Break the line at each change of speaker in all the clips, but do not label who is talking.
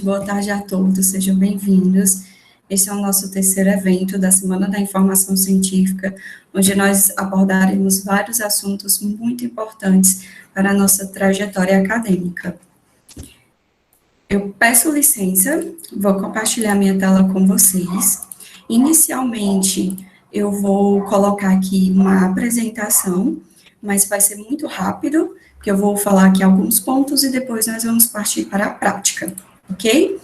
Boa tarde a todos, sejam bem-vindos. Esse é o nosso terceiro evento da Semana da Informação Científica, onde nós abordaremos vários assuntos muito importantes para a nossa trajetória acadêmica. Eu peço licença, vou compartilhar minha tela com vocês. Inicialmente, eu vou colocar aqui uma apresentação, mas vai ser muito rápido, porque eu vou falar aqui alguns pontos e depois nós vamos partir para a prática. Ok?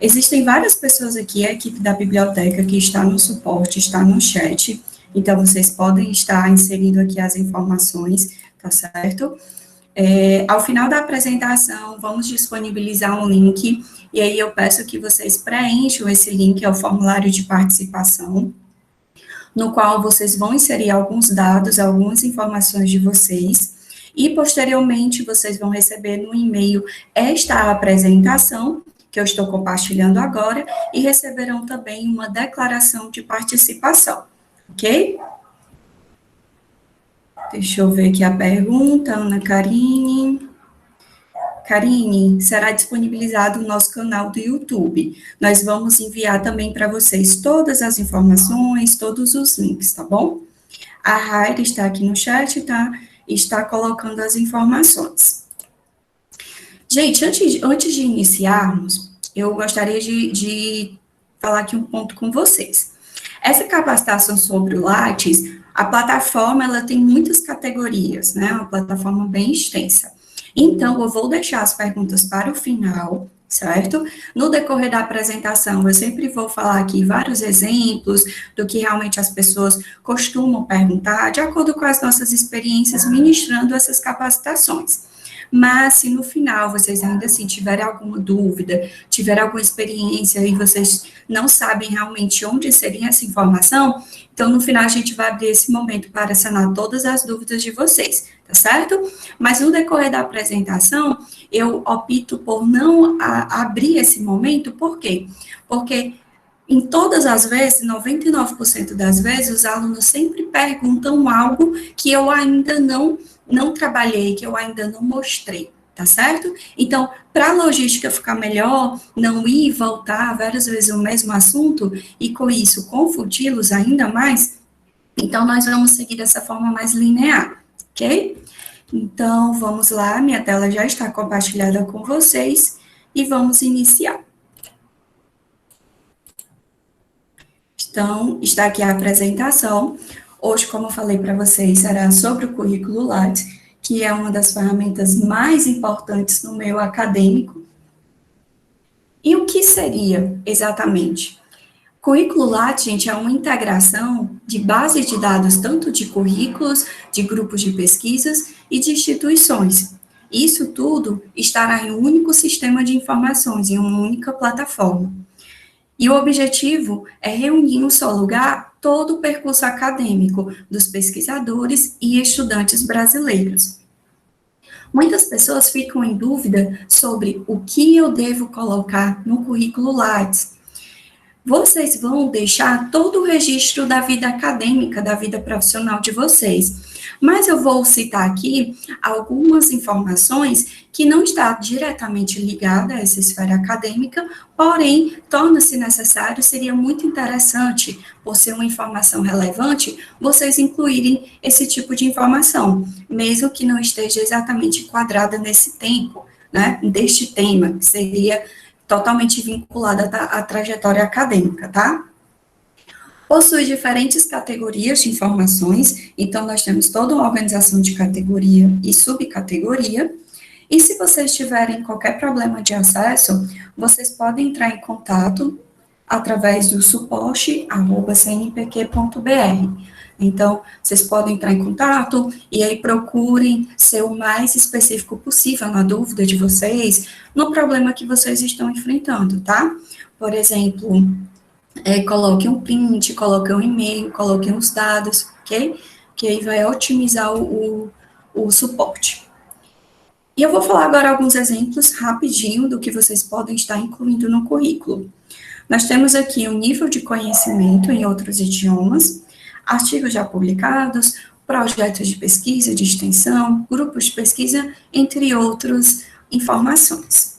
Existem várias pessoas aqui, a equipe da biblioteca que está no suporte, está no chat, então vocês podem estar inserindo aqui as informações, tá certo? Ao final da apresentação, vamos disponibilizar um link, e aí eu peço que vocês preencham esse link, é o formulário de participação, no qual vocês vão inserir alguns dados, algumas informações de vocês, e posteriormente vocês vão receber no e-mail esta apresentação, que eu estou compartilhando agora, e receberão também uma declaração de participação, ok? Deixa eu ver aqui a pergunta, Ana Karine. Karine, será disponibilizado no nosso canal do YouTube. Nós vamos enviar também para vocês todas as informações, todos os links, tá bom? A Raira está aqui no chat, tá? Está colocando as informações. Gente, antes de iniciarmos, eu gostaria de falar aqui um ponto com vocês. Essa capacitação sobre o Lattes, a plataforma, ela tem muitas categorias, né? Uma plataforma bem extensa. Então, eu vou deixar as perguntas para o final, certo? No decorrer da apresentação, eu sempre vou falar aqui vários exemplos do que realmente as pessoas costumam perguntar, de acordo com as nossas experiências ministrando essas capacitações. Mas, se no final vocês ainda assim tiverem alguma dúvida, tiverem alguma experiência e vocês não sabem realmente onde inserir essa informação, então no final a gente vai abrir esse momento para sanar todas as dúvidas de vocês, tá certo? Mas no decorrer da apresentação, eu opto por não abrir esse momento, por quê? Porque em todas as vezes, 99% das vezes, os alunos sempre perguntam algo que eu ainda não trabalhei, que eu ainda não mostrei, tá certo? Então, para a logística ficar melhor, não ir e voltar várias vezes o mesmo assunto, e com isso confundi-los ainda mais, então nós vamos seguir dessa forma mais linear, ok? Então, vamos lá, minha tela já está compartilhada com vocês, e vamos iniciar. Então, está aqui a apresentação. Hoje, como eu falei para vocês, será sobre o currículo Lattes, que é uma das ferramentas mais importantes no meio acadêmico. E o que seria exatamente? Currículo Lattes, gente, é uma integração de bases de dados, tanto de currículos, de grupos de pesquisas e de instituições. Isso tudo estará em um único sistema de informações, em uma única plataforma. E o objetivo é reunir em um só lugar todo o percurso acadêmico dos pesquisadores e estudantes brasileiros. Muitas pessoas ficam em dúvida sobre o que eu devo colocar no currículo Lattes. Vocês vão deixar todo o registro da vida acadêmica, da vida profissional de vocês. Mas eu vou citar aqui algumas informações que não está diretamente ligada a essa esfera acadêmica, porém, torna-se necessário, seria muito interessante, por ser uma informação relevante, vocês incluírem esse tipo de informação, mesmo que não esteja exatamente enquadrada nesse tempo, né, deste tema, que seria totalmente vinculada à trajetória acadêmica, tá? Possui diferentes categorias de informações, então nós temos toda uma organização de categoria e subcategoria, e se vocês tiverem qualquer problema de acesso, vocês podem entrar em contato através do suporte@cnpq.br. Então, vocês podem entrar em contato e aí procurem ser o mais específico possível na dúvida de vocês, no problema que vocês estão enfrentando, tá? Por exemplo, coloque um print, coloque um e-mail, coloque os dados, ok? Que aí vai otimizar o suporte. E eu vou falar agora alguns exemplos rapidinho do que vocês podem estar incluindo no currículo. Nós temos aqui um nível de conhecimento em outros idiomas, artigos já publicados, projetos de pesquisa, de extensão, grupos de pesquisa, entre outras informações.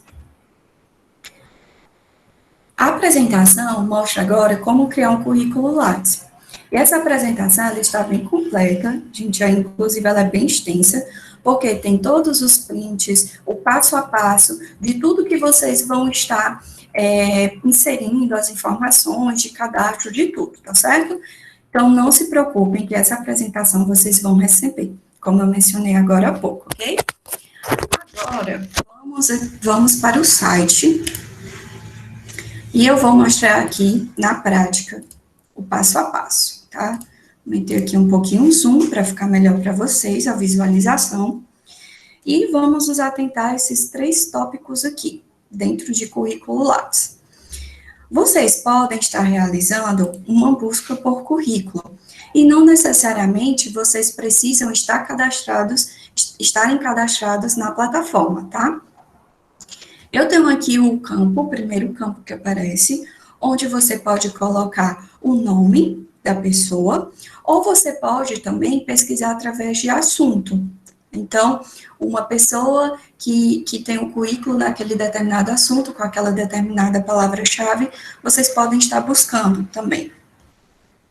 apresentação mostra agora como criar um currículo Lattes. E essa apresentação ela está bem completa, gente, inclusive ela é bem extensa, porque tem todos os prints, o passo a passo de tudo que vocês vão estar inserindo, as informações de cadastro, de tudo, tá certo? Então, não se preocupem que essa apresentação vocês vão receber, como eu mencionei agora há pouco, ok? Agora, vamos para o site, e eu vou mostrar aqui, na prática, o passo a passo, tá? Vou meter aqui um pouquinho o zoom, para ficar melhor para vocês, a visualização, e vamos nos atentar a esses 3 tópicos aqui, dentro de currículo Lattes. Vocês podem estar realizando uma busca por currículo, e não necessariamente vocês precisam estarem cadastrados na plataforma, tá? Eu tenho aqui o primeiro campo que aparece, onde você pode colocar o nome da pessoa, ou você pode também pesquisar através de assunto. Então, uma pessoa que tem um currículo naquele determinado assunto, com aquela determinada palavra-chave, vocês podem estar buscando também.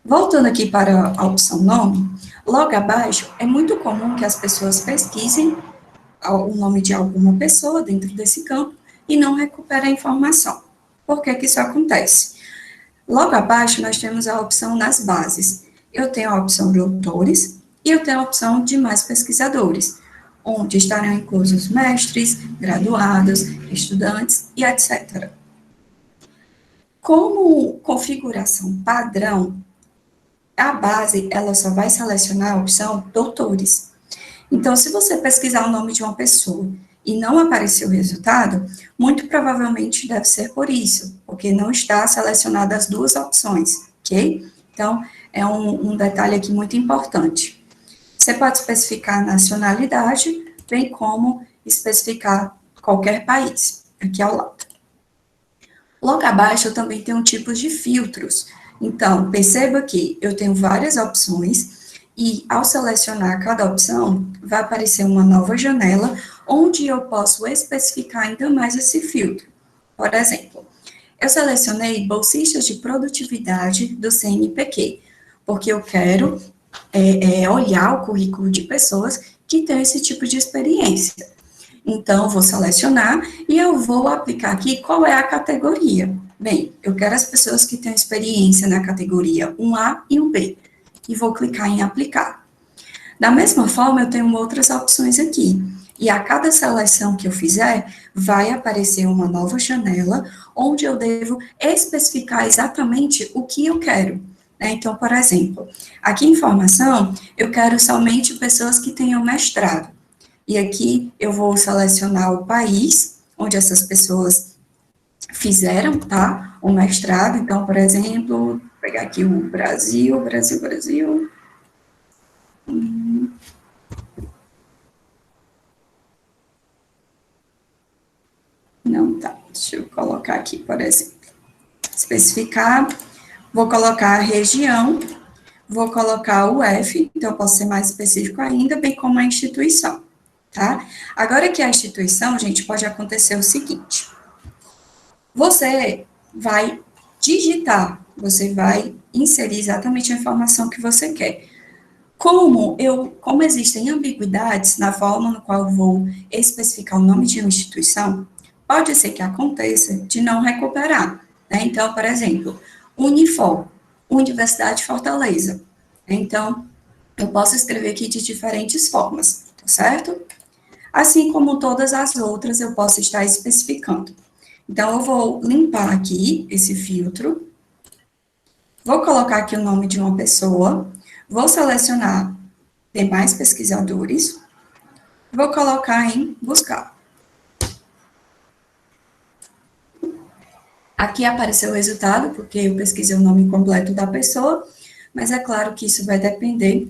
Voltando aqui para a opção nome, logo abaixo, é muito comum que as pessoas pesquisem o nome de alguma pessoa dentro desse campo e não recuperem a informação. Por que que isso acontece? Logo abaixo, nós temos a opção nas bases. Eu tenho a opção de autores e eu tenho a opção de mais pesquisadores, onde estarão inclusos mestres, graduados, estudantes e etc. Como configuração padrão, a base, ela só vai selecionar a opção doutores. Então, se você pesquisar o nome de uma pessoa e não aparecer o resultado, muito provavelmente deve ser por isso, porque não está selecionada as 2 opções, ok? Então, é um detalhe aqui muito importante. Você pode especificar a nacionalidade, bem como especificar qualquer país, aqui ao lado. Logo abaixo, eu também tenho tipos de filtros. Então, perceba que eu tenho várias opções, e ao selecionar cada opção, vai aparecer uma nova janela, onde eu posso especificar ainda mais esse filtro. Por exemplo, eu selecionei bolsistas de produtividade do CNPq, porque eu quero olhar o currículo de pessoas que têm esse tipo de experiência. Então, vou selecionar e eu vou aplicar aqui qual é a categoria. Bem, eu quero as pessoas que têm experiência na categoria 1A e 1B, e vou clicar em aplicar. Da mesma forma, eu tenho outras opções aqui, e a cada seleção que eu fizer, vai aparecer uma nova janela, onde eu devo especificar exatamente o que eu quero. Então, por exemplo, aqui em formação, eu quero somente pessoas que tenham mestrado. E aqui eu vou selecionar o país onde essas pessoas fizeram, tá? O mestrado. Então, por exemplo, vou pegar aqui o Brasil. Não tá. Deixa eu colocar aqui, por exemplo. Especificar. Vou colocar a região. Vou colocar o F, então eu posso ser mais específico ainda, bem como a instituição, tá? Agora que a instituição, gente, pode acontecer o seguinte. Você vai digitar, você vai inserir exatamente a informação que você quer. Como existem ambiguidades na forma no qual eu vou especificar o nome de uma instituição, pode ser que aconteça de não recuperar, né? Então, por exemplo, Unifor, Universidade de Fortaleza. Então, eu posso escrever aqui de diferentes formas, tá certo? Assim como todas as outras, eu posso estar especificando. Então, eu vou limpar aqui esse filtro, vou colocar aqui o nome de uma pessoa, vou selecionar demais pesquisadores, vou colocar em buscar. Aqui apareceu o resultado, porque eu pesquisei o nome completo da pessoa, mas é claro que isso vai depender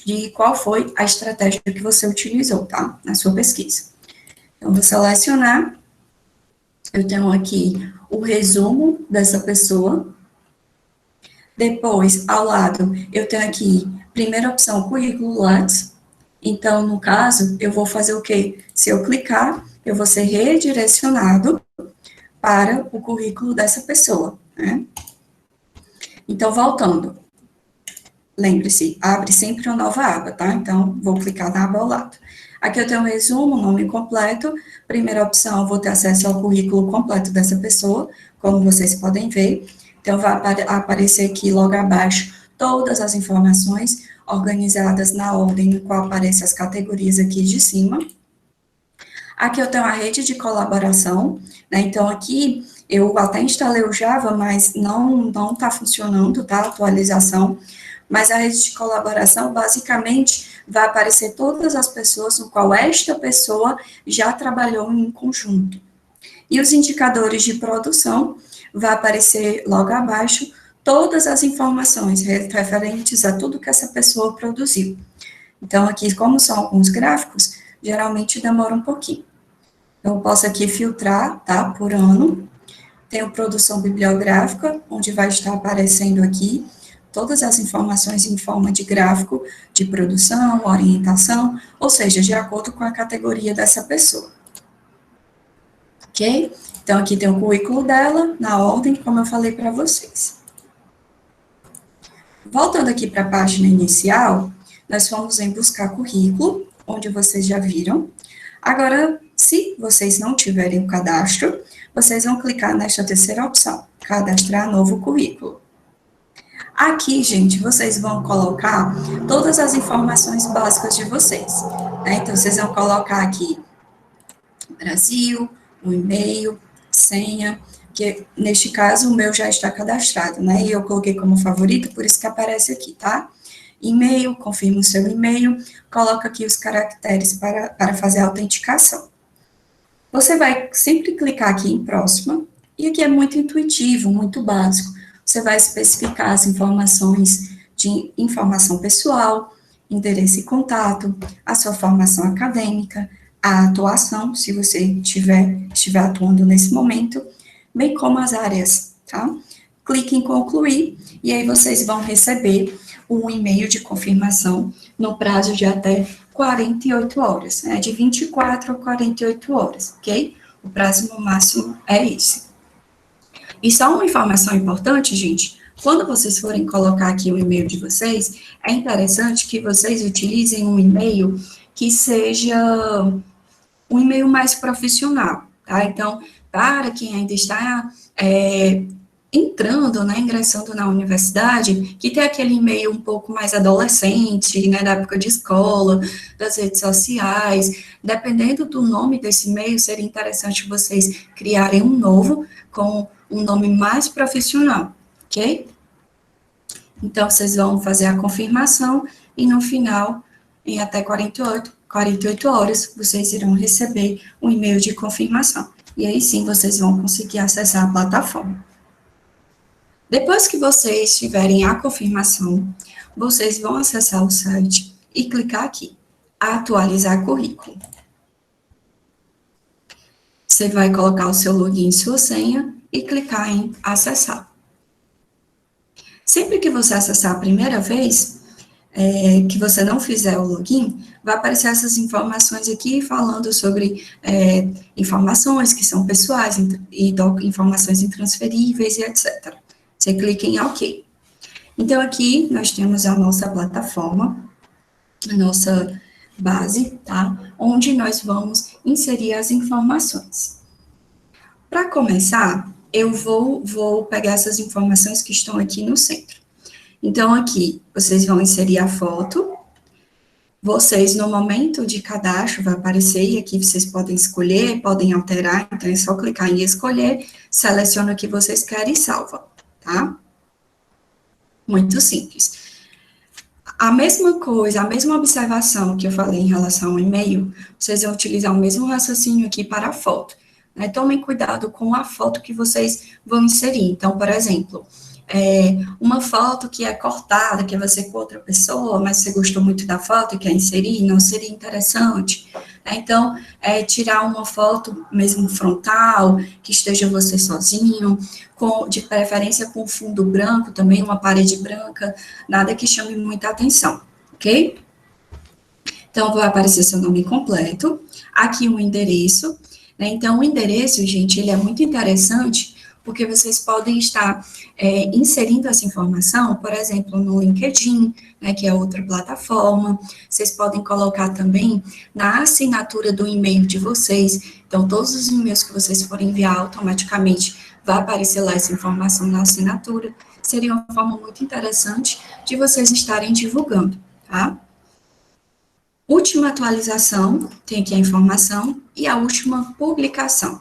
de qual foi a estratégia que você utilizou, tá? Na sua pesquisa. Então, vou selecionar, eu tenho aqui o resumo dessa pessoa, depois, ao lado, eu tenho aqui, primeira opção, currículo Lattes. Então, no caso, eu vou fazer o quê? Se eu clicar, eu vou ser redirecionado para o currículo dessa pessoa, né? Então, voltando. Lembre-se, abre sempre uma nova aba, tá? Então, vou clicar na aba ao lado. Aqui eu tenho um resumo, nome completo. Primeira opção, eu vou ter acesso ao currículo completo dessa pessoa, como vocês podem ver. Então, vai aparecer aqui logo abaixo todas as informações organizadas na ordem em qual aparecem as categorias aqui de cima. Aqui eu tenho a rede de colaboração, né? Então, aqui eu até instalei o Java, mas não está funcionando, tá? A atualização. Mas a rede de colaboração, basicamente, vai aparecer todas as pessoas no qual esta pessoa já trabalhou em conjunto. E os indicadores de produção, vai aparecer logo abaixo todas as informações referentes a tudo que essa pessoa produziu. Então, aqui, como são alguns gráficos, geralmente demora um pouquinho. Então, eu posso aqui filtrar, tá, por ano. Tenho produção bibliográfica, onde vai estar aparecendo aqui todas as informações em forma de gráfico de produção, orientação, ou seja, de acordo com a categoria dessa pessoa. Ok? Então, aqui tem o currículo dela, na ordem, como eu falei para vocês. Voltando aqui para a página inicial, nós fomos em buscar currículo, onde vocês já viram. Agora, se vocês não tiverem o cadastro, vocês vão clicar nesta terceira opção, cadastrar novo currículo. Aqui, gente, vocês vão colocar todas as informações básicas de vocês, né? Então, vocês vão colocar aqui Brasil, o e-mail, senha, que neste caso o meu já está cadastrado, né? E eu coloquei como favorito, por isso que aparece aqui, tá? E-mail, confirma o seu e-mail, coloca aqui os caracteres para fazer a autenticação. Você vai sempre clicar aqui em próxima, e aqui é muito intuitivo, muito básico. Você vai especificar as informações de informação pessoal, endereço e contato, a sua formação acadêmica, a atuação, se você estiver atuando nesse momento, bem como as áreas, tá? Clique em concluir, e aí vocês vão receber um e-mail de confirmação no prazo de até 48 horas, né? De 24 a 48 horas, ok? O prazo no máximo é esse. E só uma informação importante, gente, quando vocês forem colocar aqui o e-mail de vocês, é interessante que vocês utilizem um e-mail que seja um e-mail mais profissional, tá? Então, para quem ainda está entrando, né, ingressando na universidade, que tem aquele e-mail um pouco mais adolescente, né, da época de escola, das redes sociais, dependendo do nome desse e-mail, seria interessante vocês criarem um novo, com um nome mais profissional, ok? Então, vocês vão fazer a confirmação, e no final, em até 48 horas, vocês irão receber um e-mail de confirmação. E aí sim, vocês vão conseguir acessar a plataforma. Depois que vocês tiverem a confirmação, vocês vão acessar o site e clicar aqui, atualizar currículo. Você vai colocar o seu login e sua senha e clicar em acessar. Sempre que você acessar a primeira vez, que você não fizer o login, vai aparecer essas informações aqui falando sobre informações que são pessoais e informações intransferíveis e etc. Você clica em OK. Então, aqui nós temos a nossa plataforma, a nossa base, tá? Onde nós vamos inserir as informações. Para começar, eu vou pegar essas informações que estão aqui no centro. Então, aqui, vocês vão inserir a foto. Vocês, no momento de cadastro, vai aparecer, e aqui vocês podem escolher, podem alterar, então é só clicar em escolher, seleciona o que vocês querem e salva, tá? Muito simples. A mesma coisa, a mesma observação que eu falei em relação ao e-mail, vocês vão utilizar o mesmo raciocínio aqui para a foto, né? Tomem cuidado com a foto que vocês vão inserir. Então, por exemplo, uma foto que é cortada, que é você com outra pessoa, mas você gostou muito da foto e quer inserir, não seria interessante. Então, tirar uma foto mesmo frontal, que esteja você sozinho, de preferência com fundo branco também, uma parede branca, nada que chame muita atenção, ok? Então, vai aparecer seu nome completo, aqui um endereço. né? Então, o endereço, gente, ele é muito interessante, porque vocês podem estar inserindo essa informação, por exemplo, no LinkedIn, né, que é outra plataforma. Vocês podem colocar também na assinatura do e-mail de vocês. Então, todos os e-mails que vocês forem enviar, automaticamente vai aparecer lá essa informação na assinatura. Seria uma forma muito interessante de vocês estarem divulgando, tá? Última atualização, tem aqui a informação, e a última publicação.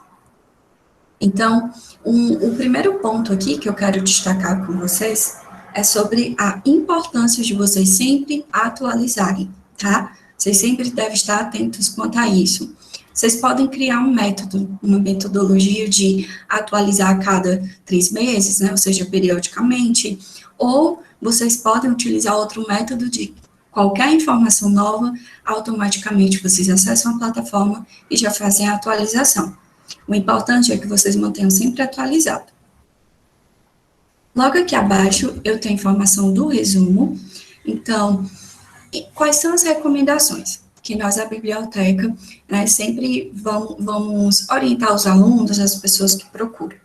Então, o primeiro ponto aqui que eu quero destacar com vocês é sobre a importância de vocês sempre atualizarem, tá? Vocês sempre devem estar atentos quanto a isso. Vocês podem criar um método, uma metodologia de atualizar a cada 3 meses, né? Ou seja, periodicamente, ou vocês podem utilizar outro método de qualquer informação nova, automaticamente vocês acessam a plataforma e já fazem a atualização. O importante é que vocês mantenham sempre atualizado. Logo aqui abaixo, eu tenho a informação do resumo. Então, quais são as recomendações? Que nós, a biblioteca, né, sempre vamos orientar os alunos, as pessoas que procuram.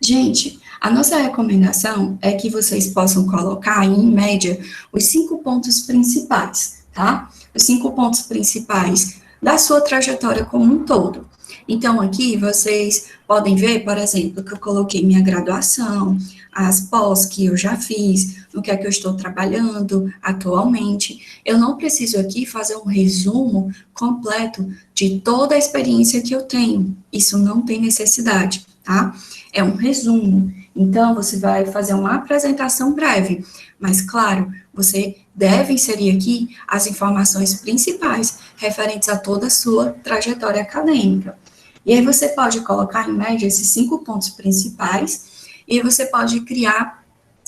Gente, a nossa recomendação é que vocês possam colocar, em média, os 5 pontos principais, tá? Os 5 pontos principais da sua trajetória como um todo. Então, aqui vocês podem ver, por exemplo, que eu coloquei minha graduação, as pós que eu já fiz, no que é que eu estou trabalhando atualmente. Eu não preciso aqui fazer um resumo completo de toda a experiência que eu tenho. Isso não tem necessidade, tá? É um resumo. Então, você vai fazer uma apresentação breve, mas, claro, você deve inserir aqui as informações principais referentes a toda a sua trajetória acadêmica. E aí você pode colocar, em média, esses 5 pontos principais, e você pode criar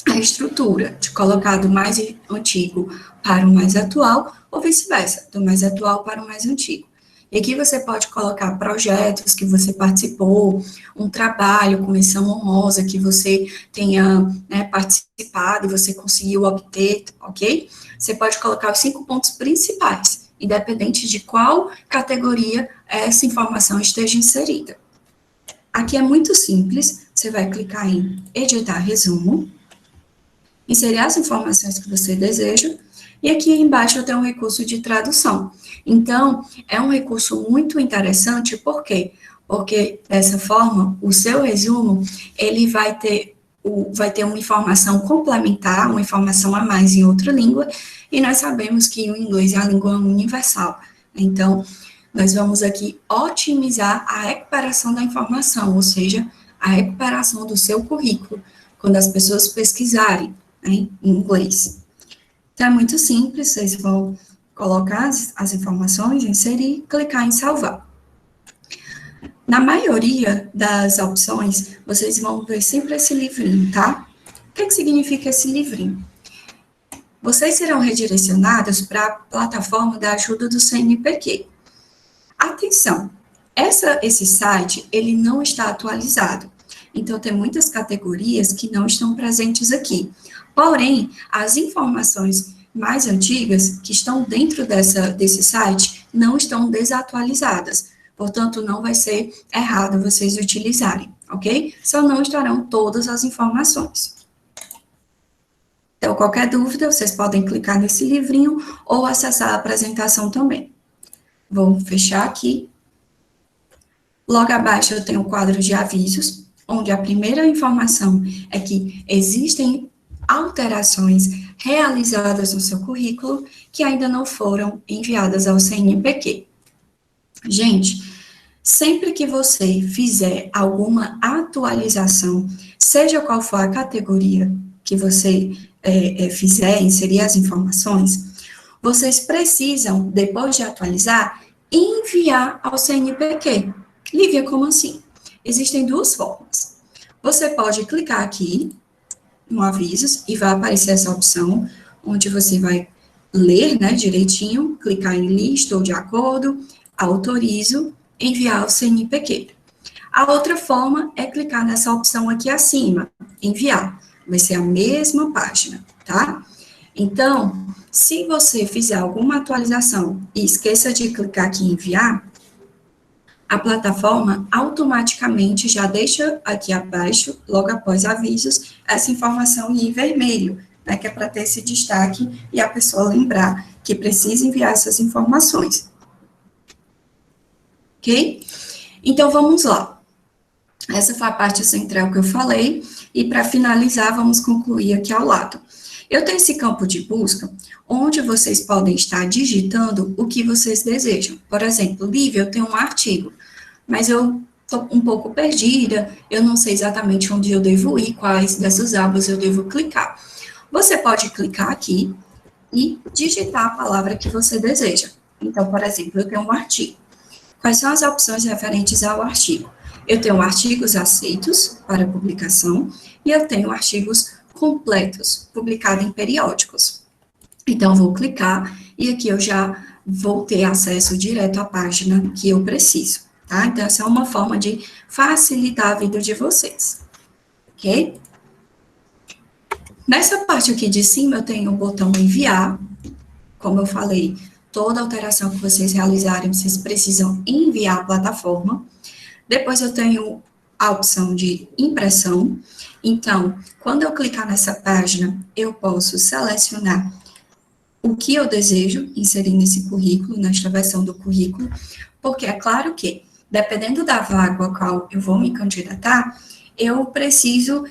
a estrutura de colocar do mais antigo para o mais atual, ou vice-versa, do mais atual para o mais antigo. E aqui você pode colocar projetos que você participou, um trabalho com menção honrosa que você tenha, né, participado e você conseguiu obter, ok? Você pode colocar os 5 pontos principais, independente de qual categoria essa informação esteja inserida. Aqui é muito simples, você vai clicar em editar resumo, inserir as informações que você deseja, e aqui embaixo eu tenho um recurso de tradução. Então, é um recurso muito interessante, por quê? Porque, dessa forma, o seu resumo, ele vai ter uma informação complementar, uma informação a mais em outra língua, e nós sabemos que o inglês é a língua universal. Então, nós vamos aqui otimizar a recuperação da informação, ou seja, a recuperação do seu currículo, quando as pessoas pesquisarem, né, em inglês. Então, é muito simples, vocês vão colocar as informações, inserir, clicar em salvar. Na maioria das opções, vocês vão ver sempre esse livrinho, tá? O que significa esse livrinho? Vocês serão redirecionados para a plataforma da ajuda do CNPq. Atenção, esse site, ele não está atualizado. Então, tem muitas categorias que não estão presentes aqui. Porém, as informações mais antigas que estão dentro desse site não estão desatualizadas. Portanto, não vai ser errado vocês utilizarem, ok? Só não estarão todas as informações. Então, qualquer dúvida, vocês podem clicar nesse livrinho ou acessar a apresentação também. Vou fechar aqui. Logo abaixo eu tenho o quadro de avisos, onde a primeira informação é que existem alterações realizadas no seu currículo que ainda não foram enviadas ao CNPq. Gente, sempre que você fizer alguma atualização, seja qual for a categoria que você fizer, inserir as informações, vocês precisam, depois de atualizar, enviar ao CNPq. Lívia, como assim? Existem 2 formas. Você pode clicar aqui no avisos e vai aparecer essa opção, onde você vai ler, né, direitinho, clicar em lista ou de acordo, autorizo, enviar ao CNPq. A outra forma é clicar nessa opção aqui acima, enviar. Vai ser a mesma página, tá? Então, se você fizer alguma atualização e esqueça de clicar aqui em enviar, a plataforma automaticamente já deixa aqui abaixo, logo após avisos, essa informação em vermelho, né, que é para ter esse destaque e a pessoa lembrar que precisa enviar essas informações. Ok? Então, vamos lá. Essa foi a parte central que eu falei, e para finalizar, vamos concluir aqui ao lado. Eu tenho esse campo de busca, onde vocês podem estar digitando o que vocês desejam. Por exemplo, Lívia, eu tenho um artigo, mas eu estou um pouco perdida, eu não sei exatamente onde eu devo ir, quais dessas abas eu devo clicar. Você pode clicar aqui e digitar a palavra que você deseja. Então, por exemplo, eu tenho um artigo. Quais são as opções referentes ao artigo? Eu tenho artigos aceitos para publicação e eu tenho artigos completos, publicados em periódicos. Então, vou clicar e aqui eu já vou ter acesso direto à página que eu preciso, tá? Então, essa é uma forma de facilitar a vida de vocês, ok? Nessa parte aqui de cima, eu tenho o botão enviar. Como eu falei, toda alteração que vocês realizarem, vocês precisam enviar à plataforma. Depois eu tenho a opção de impressão. Então, quando eu clicar nessa página, eu posso selecionar o que eu desejo inserir nesse currículo, nesta versão do currículo, porque é claro que, dependendo da vaga a qual eu vou me candidatar, eu preciso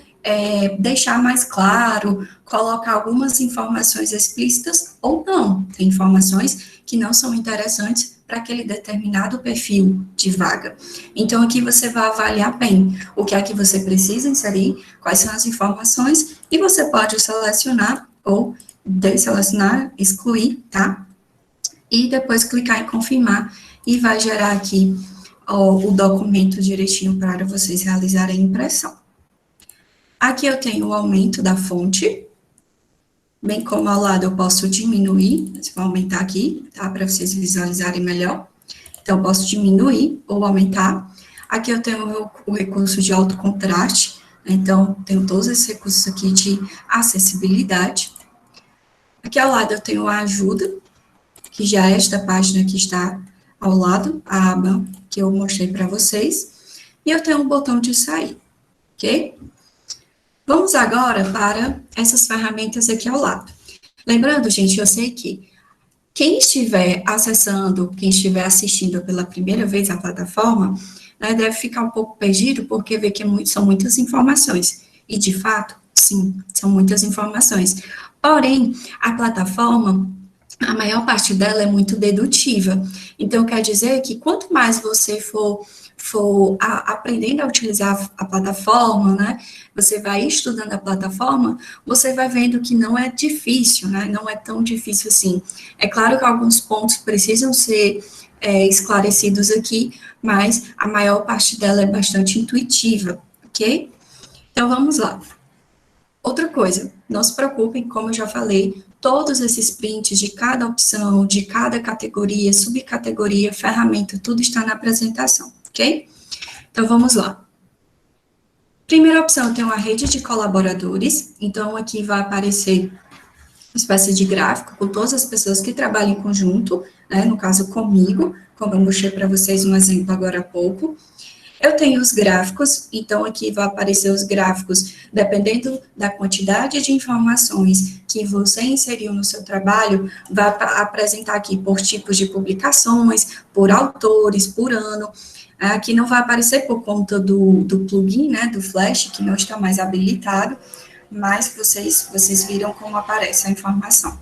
deixar mais claro, colocar algumas informações explícitas ou não. Tem informações que não são interessantes para aquele determinado perfil de vaga. Então, aqui você vai avaliar bem o que é que você precisa inserir, quais são as informações, e você pode selecionar ou desselecionar, excluir, tá? E depois clicar em confirmar, e vai gerar aqui o documento direitinho para vocês realizarem a impressão. Aqui eu tenho o aumento da fonte, bem como ao lado eu posso diminuir, vou aumentar aqui, tá, para vocês visualizarem melhor. Então, eu posso diminuir ou aumentar. Aqui eu tenho o recurso de alto contraste, então, tenho todos esses recursos aqui de acessibilidade. Aqui ao lado eu tenho a ajuda, que já é esta página que está ao lado, a aba que eu mostrei para vocês. E eu tenho um botão de sair, ok? Vamos agora para essas ferramentas aqui ao lado. Lembrando, gente, eu sei que quem estiver acessando, quem estiver assistindo pela primeira vez a plataforma, né, deve ficar um pouco perdido, porque vê que são muitas informações. E, de fato, sim, são muitas informações. Porém, a plataforma, a maior parte dela é muito dedutiva. Então, quer dizer que quanto mais você for aprendendo a utilizar a plataforma, né, você vai estudando a plataforma, você vai vendo que não é difícil, né, não é tão difícil assim. É claro que alguns pontos precisam ser esclarecidos aqui, mas a maior parte dela é bastante intuitiva, ok? Então, vamos lá. Outra coisa, não se preocupem, como eu já falei, todos esses prints de cada opção, de cada categoria, subcategoria, ferramenta, tudo está na apresentação, ok? Então, vamos lá. Primeira opção, tem uma rede de colaboradores, então aqui vai aparecer uma espécie de gráfico com todas as pessoas que trabalham em conjunto, né, no caso comigo, como eu mostrei para vocês um exemplo agora há pouco. Eu tenho os gráficos, então aqui vai aparecer os gráficos, dependendo da quantidade de informações que você inseriu no seu trabalho, vai apresentar aqui por tipos de publicações, por autores, por ano. Aqui não vai aparecer por conta do plugin, né, do Flash, que não está mais habilitado, mas vocês viram como aparece a informação.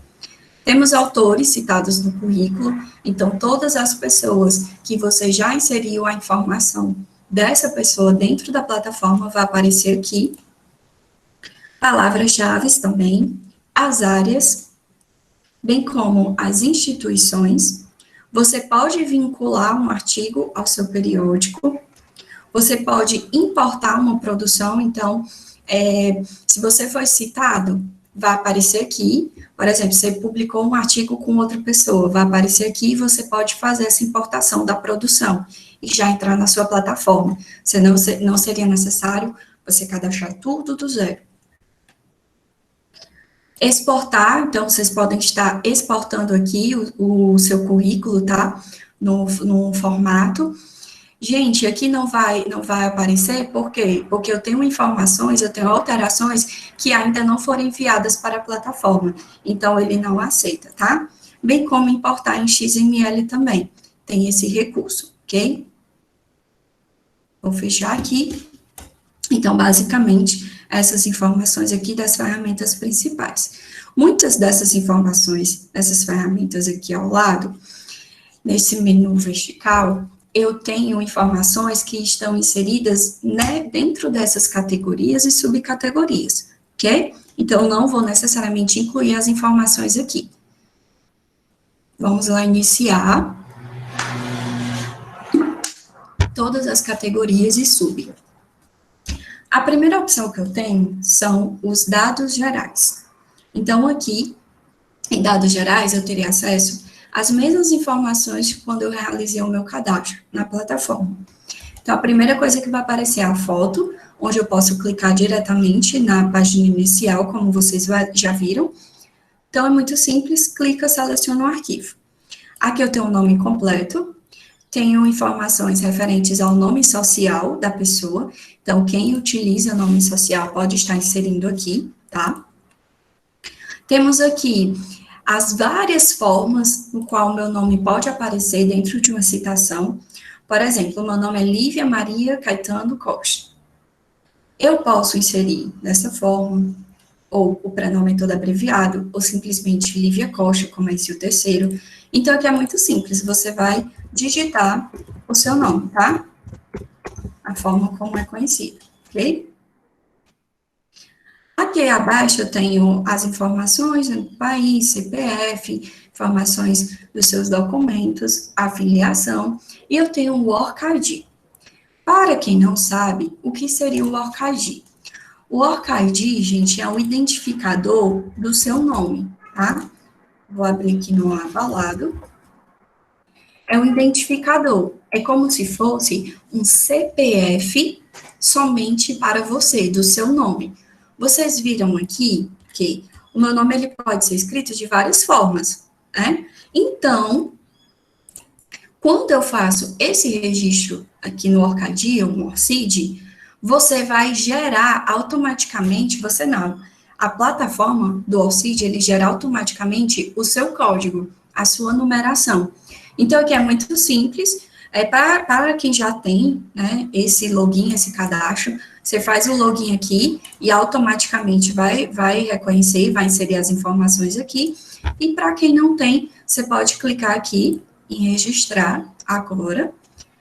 Temos autores citados no currículo, então todas as pessoas que você já inseriu a informação dessa pessoa dentro da plataforma vai aparecer aqui. Palavras-chave também, as áreas, bem como as instituições. Você pode vincular um artigo ao seu periódico. Você pode importar uma produção, então, se você foi citado, vai aparecer aqui. Por exemplo, você publicou um artigo com outra pessoa, vai aparecer aqui e você pode fazer essa importação da produção e já entrar na sua plataforma. Senão, não seria necessário você cadastrar tudo do zero. Exportar, então, vocês podem estar exportando aqui o seu currículo, tá? No formato. Gente, aqui não vai aparecer, por quê? Porque eu tenho informações, eu tenho alterações que ainda não foram enviadas para a plataforma, então ele não aceita, tá? Bem como importar em XML também, tem esse recurso, ok? Vou fechar aqui. Então, basicamente, essas informações aqui das ferramentas principais. Muitas dessas informações, dessas ferramentas aqui ao lado, nesse menu vertical, eu tenho informações que estão inseridas, né, dentro dessas categorias e subcategorias, ok? Então, não vou necessariamente incluir as informações aqui. Vamos lá iniciar todas as categorias e sub. A primeira opção que eu tenho são os dados gerais. Então, aqui, em dados gerais, eu teria acesso às mesmas informações que quando eu realizei o meu cadastro na plataforma. Então, a primeira coisa que vai aparecer é a foto, onde eu posso clicar diretamente na página inicial, como vocês já viram. Então, é muito simples, clica, seleciona o arquivo. Aqui eu tenho o nome completo, tenho informações referentes ao nome social da pessoa, então, quem utiliza nome social pode estar inserindo aqui, tá? Temos aqui as várias formas no qual o meu nome pode aparecer dentro de uma citação. Por exemplo, meu nome é Lívia Maria Caetano Costa. Eu posso inserir dessa forma, ou o prenome todo abreviado, ou simplesmente Lívia Costa, como é esse o terceiro. Então, aqui é muito simples, você vai digitar o seu nome, tá? A forma como é conhecido, ok? Aqui abaixo eu tenho as informações do país, CPF, informações dos seus documentos, afiliação, e eu tenho o ORCID. Para quem não sabe, o que seria o ORCID? O ORCID, gente, é um identificador do seu nome, tá? Vou abrir aqui no abalado. É um identificador, é como se fosse um CPF somente para você, do seu nome. Vocês viram aqui que o meu nome ele pode ser escrito de várias formas, né? Então, quando eu faço esse registro aqui no ORCID, ou no ORCID, você vai gerar automaticamente, você não, a plataforma do ORCID, ele gera automaticamente o seu código, a sua numeração. Então, aqui é muito simples, para quem já tem, né, esse login, esse cadastro, você faz o login aqui e automaticamente vai reconhecer, vai inserir as informações aqui, e para quem não tem, você pode clicar aqui em registrar agora.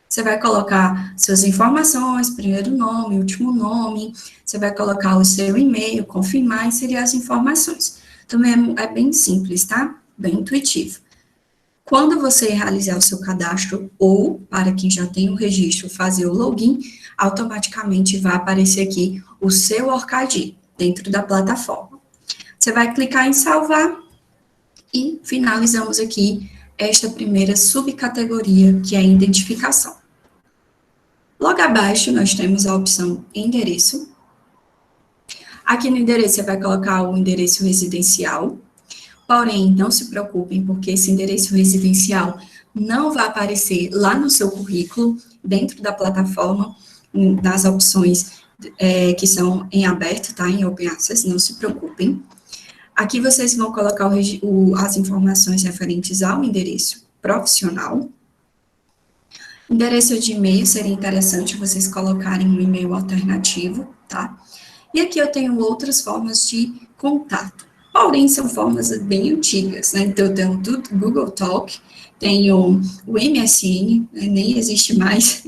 Você vai colocar suas informações, primeiro nome, último nome, você vai colocar o seu e-mail, confirmar e inserir as informações. Também é bem simples, tá? Bem intuitivo. Quando você realizar o seu cadastro, ou para quem já tem o registro, fazer o login, automaticamente vai aparecer aqui o seu ORCID dentro da plataforma. Você vai clicar em salvar e finalizamos aqui esta primeira subcategoria, que é a identificação. Logo abaixo, nós temos a opção endereço. Aqui no endereço, você vai colocar o endereço residencial. Porém, não se preocupem, porque esse endereço residencial não vai aparecer lá no seu currículo, dentro da plataforma, nas opções que são em aberto, tá? Em Open Access, não se preocupem. Aqui vocês vão colocar as informações referentes ao endereço profissional. Endereço de e-mail, seria interessante vocês colocarem um e-mail alternativo, tá? E aqui eu tenho outras formas de contato. Porém, são formas bem antigas, né? Então, eu tenho tudo, Google Talk, tenho o MSN, né? Nem existe mais,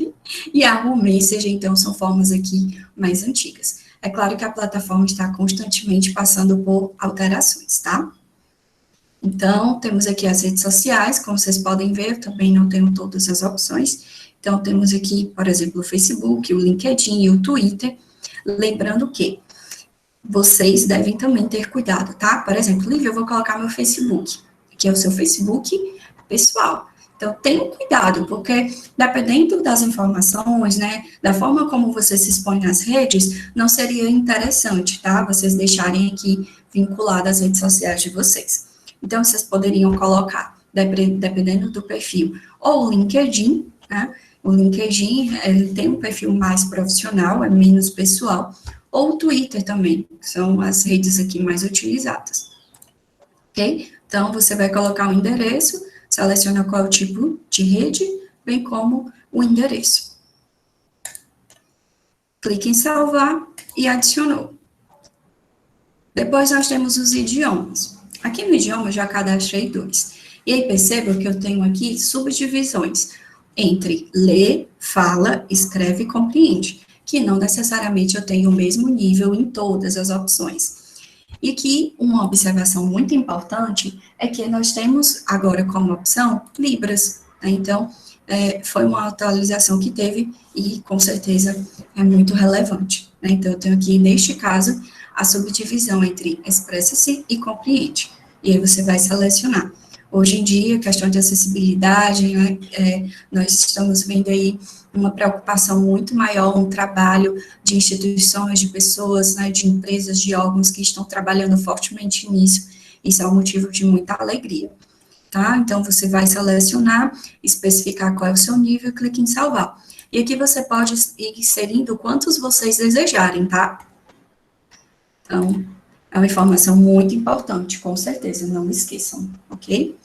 e a Yahoo Messenger, então, são formas aqui mais antigas. É claro que a plataforma está constantemente passando por alterações, tá? Então, temos aqui as redes sociais, como vocês podem ver, eu também não tenho todas as opções. Então, temos aqui, por exemplo, o Facebook, o LinkedIn e o Twitter. Lembrando que vocês devem também ter cuidado, tá? Por exemplo, Lívia, eu vou colocar meu Facebook, que é o seu Facebook pessoal. Então, tenham cuidado, porque dependendo das informações, né, da forma como você se expõe nas redes, não seria interessante, tá? Vocês deixarem aqui vinculadas as redes sociais de vocês. Então, vocês poderiam colocar, dependendo do perfil, ou o LinkedIn, né? O LinkedIn, ele tem um perfil mais profissional, é menos pessoal, ou o Twitter também, são as redes aqui mais utilizadas, ok? Então, você vai colocar o endereço, seleciona qual é o tipo de rede, bem como o endereço. Clique em salvar e adicionou. Depois nós temos os idiomas. Aqui no idioma eu já cadastrei 2. E aí perceba que eu tenho aqui subdivisões entre lê, fala, escreve e compreende, que não necessariamente eu tenho o mesmo nível em todas as opções. E que uma observação muito importante é que nós temos agora como opção Libras, né? Então, foi uma atualização que teve e com certeza é muito relevante, né? Então, eu tenho aqui, neste caso, a subdivisão entre expressa-se e compreende. E aí você vai selecionar. Hoje em dia, questão de acessibilidade, né, nós estamos vendo aí uma preocupação muito maior, um trabalho de instituições, de pessoas, né, de empresas, de órgãos que estão trabalhando fortemente nisso. Isso é um motivo de muita alegria, tá? Então, você vai selecionar, especificar qual é o seu nível e clique em salvar. E aqui você pode ir inserindo quantos vocês desejarem, tá? Então, é uma informação muito importante, com certeza, não esqueçam, ok?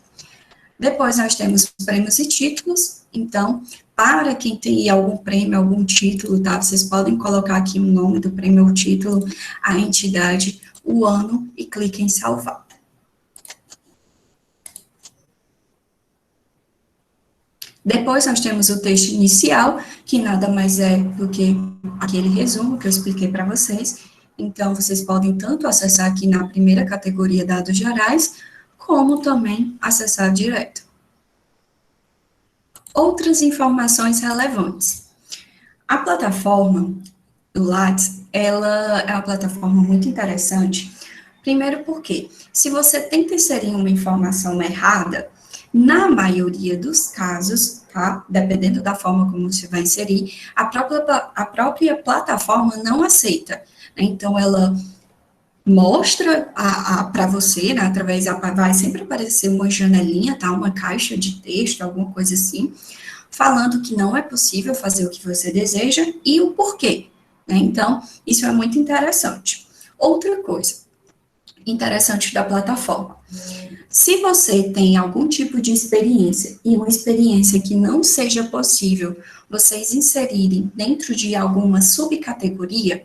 Depois nós temos prêmios e títulos, então, para quem tem algum prêmio, algum título, tá? Vocês podem colocar aqui o nome do prêmio ou título, a entidade, o ano e clique em salvar. Depois nós temos o texto inicial, que nada mais é do que aquele resumo que eu expliquei para vocês. Então, vocês podem tanto acessar aqui na primeira categoria dados gerais, como também acessar direto. Outras informações relevantes. A plataforma do Lattes, ela é uma plataforma muito interessante. Primeiro porque, se você tenta inserir uma informação errada, na maioria dos casos, tá? Dependendo da forma como você vai inserir, a própria plataforma não aceita, né? Então, ela mostra para você, né, através, vai sempre aparecer uma janelinha, tá? Uma caixa de texto, alguma coisa assim, falando que não é possível fazer o que você deseja e o porquê, né? Então, isso é muito interessante. Outra coisa interessante da plataforma. Se você tem algum tipo de experiência e uma experiência que não seja possível vocês inserirem dentro de alguma subcategoria,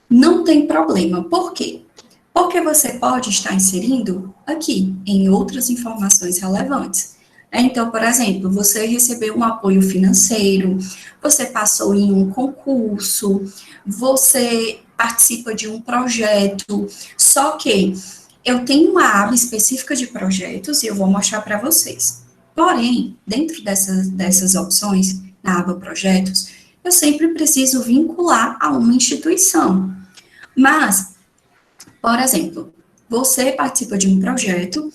não tem problema. Por quê? Porque você pode estar inserindo aqui em outras informações relevantes. Então, por exemplo, você recebeu um apoio financeiro, você passou em um concurso, você participa de um projeto, só que eu tenho uma aba específica de projetos e eu vou mostrar para vocês. Porém, dentro dessas opções, na aba projetos, eu sempre preciso vincular a uma instituição. Mas, por exemplo, você participa de um projeto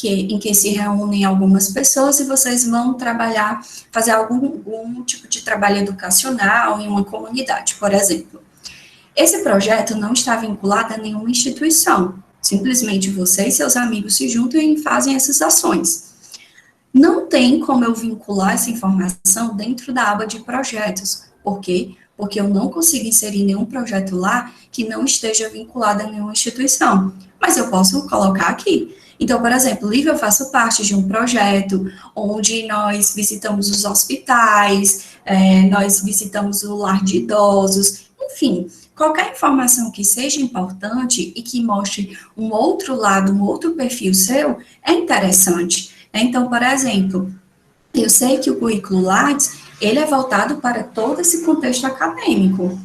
em que se reúnem algumas pessoas e vocês vão trabalhar, fazer algum tipo de trabalho educacional em uma comunidade, por exemplo. Esse projeto não está vinculado a nenhuma instituição, simplesmente você e seus amigos se juntam e fazem essas ações. Não tem como eu vincular essa informação dentro da aba de projetos. Por quê? Porque eu não consigo inserir nenhum projeto lá que não esteja vinculado a nenhuma instituição. Mas eu posso colocar aqui. Então, por exemplo, Lívia, eu faço parte de um projeto onde nós visitamos os hospitais, nós visitamos o lar de idosos, enfim, qualquer informação que seja importante e que mostre um outro lado, um outro perfil seu, é interessante. Então, por exemplo, eu sei que o currículo Lattes, ele é voltado para todo esse contexto acadêmico,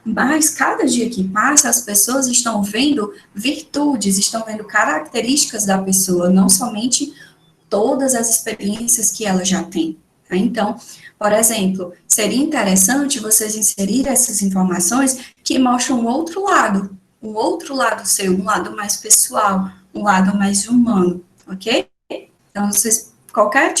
mas cada dia que passa, as pessoas estão vendo virtudes, estão vendo características da pessoa, não somente todas as experiências que ela já tem. Tá? Então, por exemplo, seria interessante vocês inserirem essas informações que mostram um outro lado seu, um lado mais pessoal, um lado mais humano, ok? Então, vocês, qualquer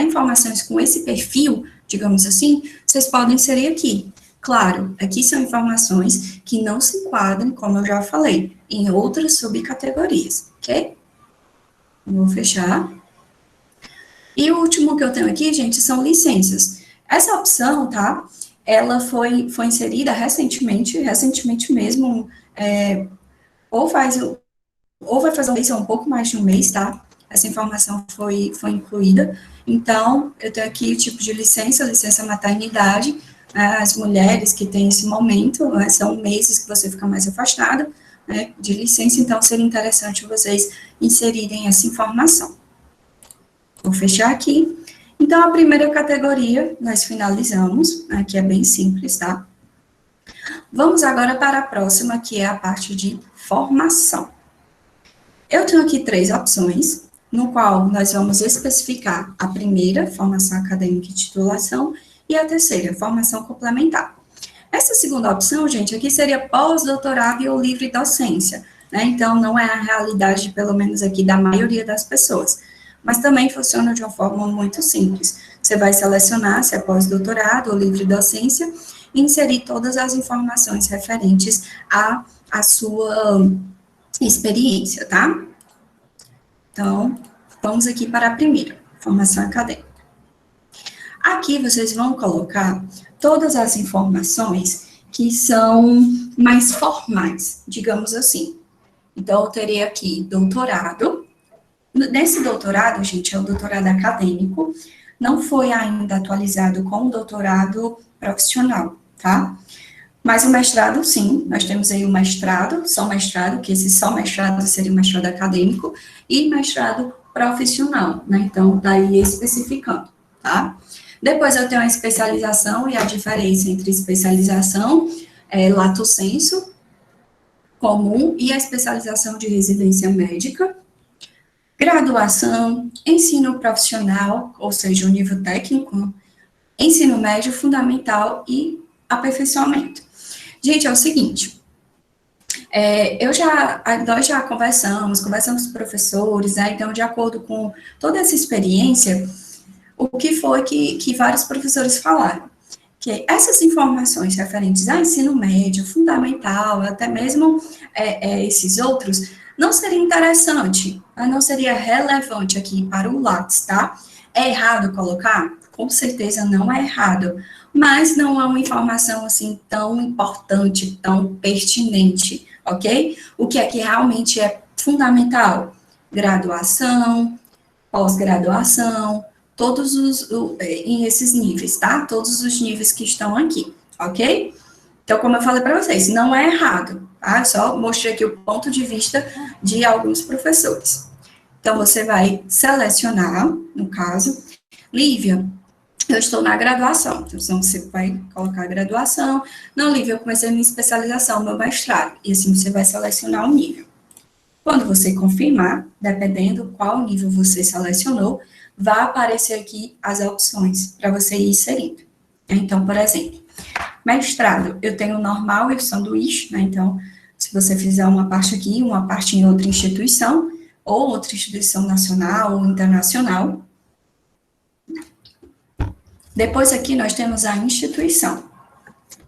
informação com esse perfil, digamos assim, vocês podem inserir aqui. Claro, aqui são informações que não se enquadram, como eu já falei, em outras subcategorias, ok? Vou fechar. E o último que eu tenho aqui, gente, são licenças. Essa opção, tá? Ela foi inserida recentemente mesmo, ou faz, ou vai fazer um mês ou um pouco mais de um mês, tá? Essa informação foi incluída. Então, eu tenho aqui o tipo de licença maternidade, as mulheres que têm esse momento, né, são meses que você fica mais afastada, né, de licença, então seria interessante vocês inserirem essa informação. Vou fechar aqui. Então, a primeira categoria nós finalizamos, né, que é bem simples, tá? Vamos agora para a próxima, que é a parte de formação. Eu tenho aqui 3 opções, no qual nós vamos especificar a primeira, formação acadêmica e titulação, e a terceira, formação complementar. Essa segunda opção, gente, aqui seria pós-doutorado e ou livre docência, né? Então, não é a realidade, pelo menos aqui, da maioria das pessoas. Mas também funciona de uma forma muito simples. Você vai selecionar se é pós-doutorado ou livre docência e inserir todas as informações referentes à sua experiência, tá? Então, vamos aqui para a primeira, formação acadêmica. Aqui vocês vão colocar todas as informações que são mais formais, digamos assim. Então, eu terei aqui doutorado. Nesse doutorado, gente, é o doutorado acadêmico, não foi ainda atualizado com o doutorado profissional, tá? Mas o mestrado, sim, nós temos aí o mestrado, só mestrado, que esse só mestrado seria o mestrado acadêmico, e mestrado profissional, né? Então, daí especificando, tá? Depois eu tenho a especialização e a diferença entre especialização, lato sensu, comum, e a especialização de residência médica, graduação, ensino profissional, ou seja, o nível técnico, ensino médio, fundamental e aperfeiçoamento. Gente, é o seguinte, nós já conversamos com professores, né, então, de acordo com toda essa experiência, o que foi que vários professores falaram? Que essas informações referentes a ensino médio, fundamental, até mesmo esses outros, não seria interessante, não seria relevante aqui para o Lattes, tá? É errado colocar? Com certeza não é errado, mas não é uma informação assim tão importante, tão pertinente, ok? O que é que realmente é fundamental? Graduação, pós-graduação, em esses níveis, tá? Todos os níveis que estão aqui, ok? Então, como eu falei para vocês, não é errado, tá? Eu só mostrei aqui o ponto de vista de alguns professores. Então, você vai selecionar, no caso, Lívia, eu estou na graduação, então você vai colocar a graduação. Não, Lívia, eu comecei a minha especialização, meu mestrado, e assim você vai selecionar o nível. Quando você confirmar, dependendo qual nível você selecionou, vai aparecer aqui as opções para você ir inserindo. Então, por exemplo, mestrado, eu tenho o normal e o sanduíche, né? Então, se você fizer uma parte aqui, uma parte em outra instituição, ou outra instituição nacional ou internacional. Depois aqui nós temos a instituição.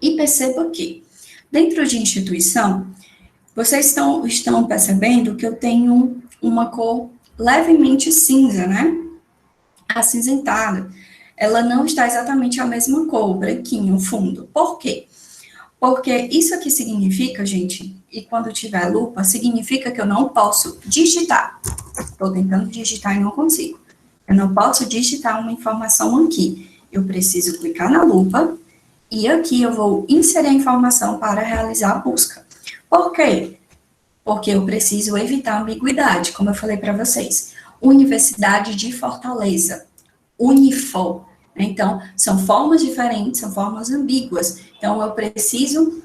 E perceba que, dentro de instituição, vocês estão percebendo que eu tenho uma cor levemente cinza, né? Acinzentada. Ela não está exatamente a mesma cor, branquinho, o fundo. Por quê? Porque isso aqui significa, gente, e quando tiver lupa, significa que eu não posso digitar. Estou tentando digitar e não consigo. Eu não posso digitar uma informação aqui. Eu preciso clicar na lupa e aqui eu vou inserir a informação para realizar a busca. Por quê? Porque eu preciso evitar ambiguidade, como eu falei para vocês. Universidade de Fortaleza, Unifor. Então, são formas diferentes, são formas ambíguas. Então, eu preciso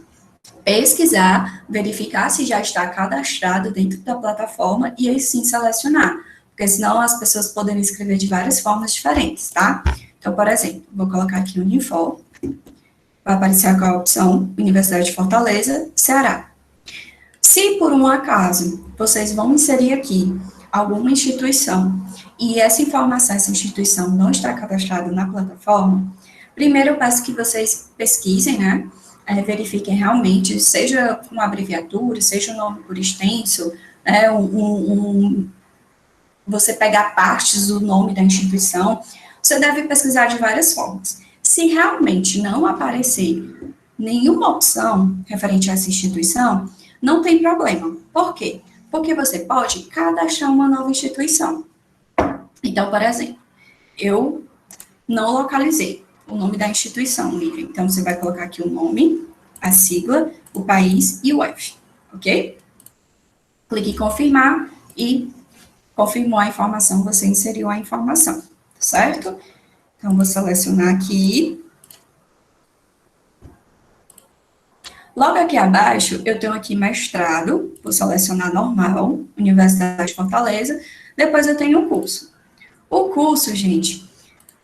pesquisar, verificar se já está cadastrado dentro da plataforma e aí sim selecionar. Porque senão as pessoas podem escrever de várias formas diferentes, tá? Então, por exemplo, vou colocar aqui Unifor, vai aparecer com a opção Universidade de Fortaleza, Ceará. Se por um acaso vocês vão inserir aqui alguma instituição e essa informação, essa instituição não está cadastrada na plataforma, primeiro eu peço que vocês pesquisem, né? Verifiquem realmente, seja com abreviatura, seja o nome por extenso, né? você pegar partes do nome da instituição, você deve pesquisar de várias formas. Se realmente não aparecer nenhuma opção referente a essa instituição, não tem problema. Por quê? Porque você pode cadastrar uma nova instituição. Então, por exemplo, eu não localizei o nome da instituição, Lívia. Então, você vai colocar aqui o nome, a sigla, o país e o F, ok? Clique em confirmar e confirmou a informação, você inseriu a informação, certo? Então, vou selecionar aqui. Logo aqui abaixo, eu tenho aqui mestrado, vou selecionar normal, Universidade de Fortaleza, depois eu tenho o curso. O curso, gente,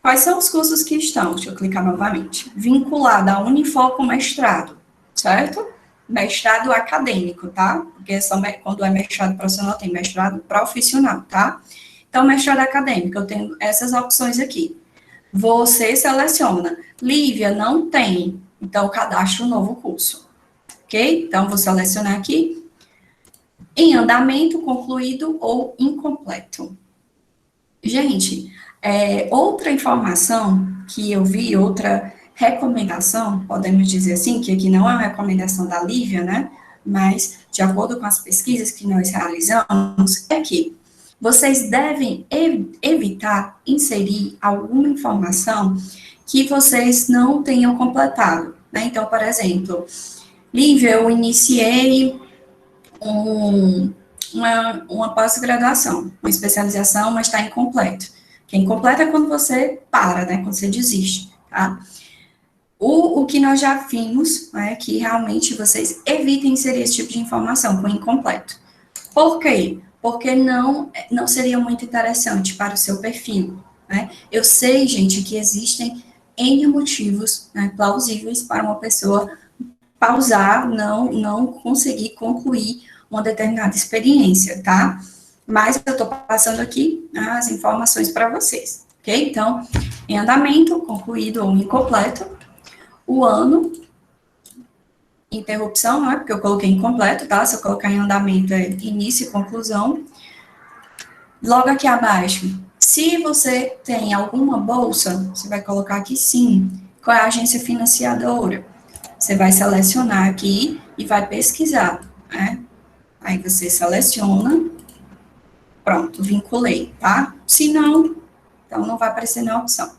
quais são os cursos que estão? Deixa eu clicar novamente. Vinculado à Unifor com mestrado, certo? Mestrado acadêmico, tá? Porque quando é mestrado profissional, tem mestrado profissional, tá? Então, mestrado acadêmico, eu tenho essas opções aqui. Você seleciona. Lívia, não tem. Então, cadastre um novo curso. Ok? Então, vou selecionar aqui. Em andamento, concluído ou incompleto. Gente, outra informação que eu vi, outra recomendação, podemos dizer assim, que aqui não é uma recomendação da Lívia, né? Mas, de acordo com as pesquisas que nós realizamos, é que vocês devem evitar inserir alguma informação que vocês não tenham completado, né? Então, por exemplo, Lívia, eu iniciei uma pós-graduação, uma especialização, mas está incompleto. Que incompleto é quando você para, né? Quando você desiste, tá? O que nós já vimos, né, que realmente vocês evitem inserir esse tipo de informação com incompleto. Por quê? Porque não seria muito interessante para o seu perfil, né? Eu sei, gente, que existem N motivos, né, plausíveis para uma pessoa pausar, não conseguir concluir uma determinada experiência, tá? Mas eu estou passando aqui as informações para vocês, ok? Então, em andamento, concluído ou incompleto, o ano, interrupção, né? Porque eu coloquei incompleto, tá? Se eu colocar em andamento é início e conclusão. Logo aqui abaixo, se você tem alguma bolsa, você vai colocar aqui sim. Qual é a agência financiadora? Você vai selecionar aqui e vai pesquisar, né? Aí você seleciona, pronto, vinculei, tá? Se não, então não vai aparecer na opção.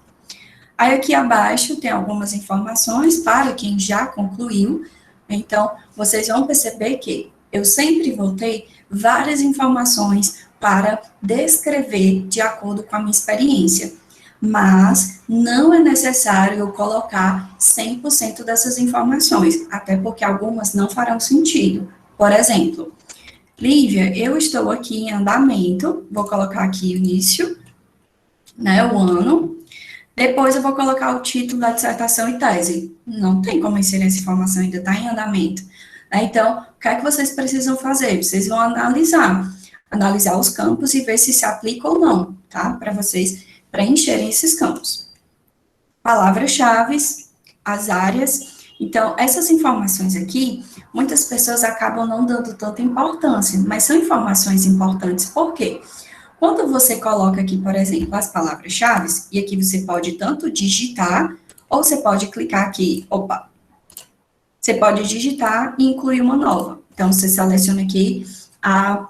Aí aqui abaixo tem algumas informações para quem já concluiu, então vocês vão perceber que eu sempre vou ter várias informações para descrever de acordo com a minha experiência, mas não é necessário eu colocar 100% dessas informações, até porque algumas não farão sentido. Por exemplo, Lívia, eu estou aqui em andamento, vou colocar aqui o início, né, o ano, depois eu vou colocar o título da dissertação e tese. Não tem como inserir essa informação, ainda está em andamento. Então, o que é que vocês precisam fazer? Vocês vão analisar os campos e ver se se aplica ou não, tá? Para vocês preencherem esses campos. Palavras-chave, as áreas. Então, essas informações aqui, muitas pessoas acabam não dando tanta importância, mas são informações importantes. Por quê? Quando você coloca aqui, por exemplo, as palavras-chave, e aqui você pode tanto digitar, ou você pode clicar aqui, você pode digitar e incluir uma nova. Então, você seleciona aqui a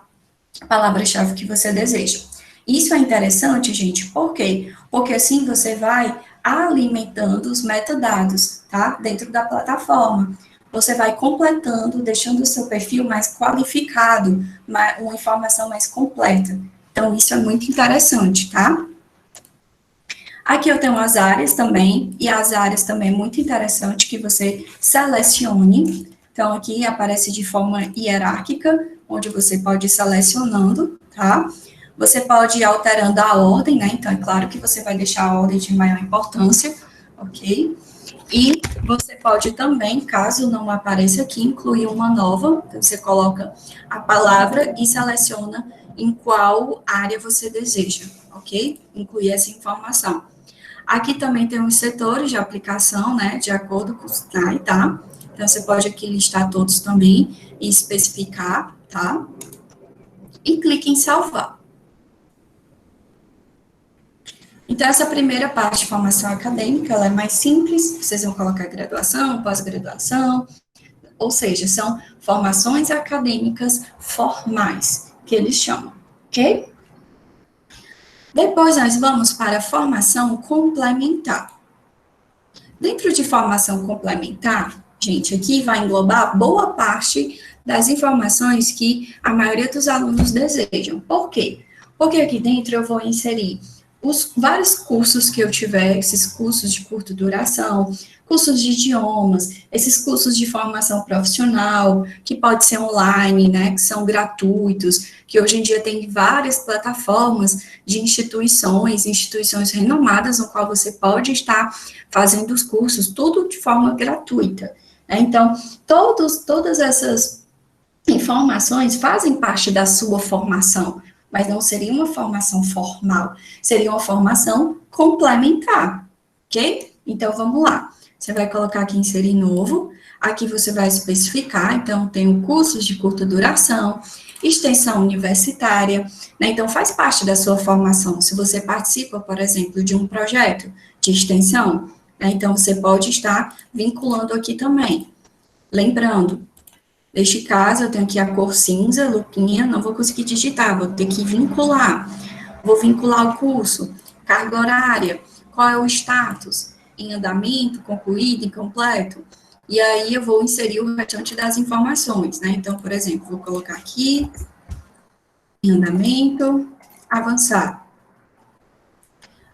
palavra-chave que você deseja. Isso é interessante, gente, por quê? Porque assim você vai alimentando os metadados, tá? Dentro da plataforma. Você vai completando, deixando o seu perfil mais qualificado, uma informação mais completa. Então, isso é muito interessante, tá? Aqui eu tenho as áreas também, e as áreas também é muito interessante que você selecione. Então, aqui aparece de forma hierárquica, onde você pode ir selecionando, tá? Você pode ir alterando a ordem, né? Então, é claro que você vai deixar a ordem de maior importância, ok? E você pode também, caso não apareça aqui, incluir uma nova. Então, você coloca a palavra e seleciona em qual área você deseja, ok? Incluir essa informação. Aqui também tem os setores de aplicação, né? De acordo com o SNAI, tá? Então, você pode aqui listar todos também e especificar, tá? E clique em salvar. Então, essa primeira parte de formação acadêmica, ela é mais simples, vocês vão colocar graduação, pós-graduação, ou seja, são formações acadêmicas formais, que eles chamam, ok? Depois, nós vamos para a formação complementar. Dentro de formação complementar, gente, aqui vai englobar boa parte das informações que a maioria dos alunos desejam. Por quê? Porque aqui dentro eu vou inserir os vários cursos que eu tiver, esses cursos de curta duração, cursos de idiomas, esses cursos de formação profissional, que pode ser online, né, que são gratuitos, que hoje em dia tem várias plataformas de instituições renomadas, no qual você pode estar fazendo os cursos, tudo de forma gratuita, né? Então, todas essas informações fazem parte da sua formação, mas não seria uma formação formal, seria uma formação complementar, ok? Então, vamos lá. Você vai colocar aqui inserir novo, aqui você vai especificar, então, tem cursos de curta duração, extensão universitária, né? Então, faz parte da sua formação. Se você participa, por exemplo, de um projeto de extensão, né? Então, você pode estar vinculando aqui também. Lembrando, neste caso, eu tenho aqui a cor cinza, lupinha, não vou conseguir digitar, vou ter que vincular. Vou vincular o curso, carga horária, qual é o status, em andamento, concluído, incompleto. E aí eu vou inserir o restante das informações, né? Então, por exemplo, vou colocar aqui, em andamento, avançar.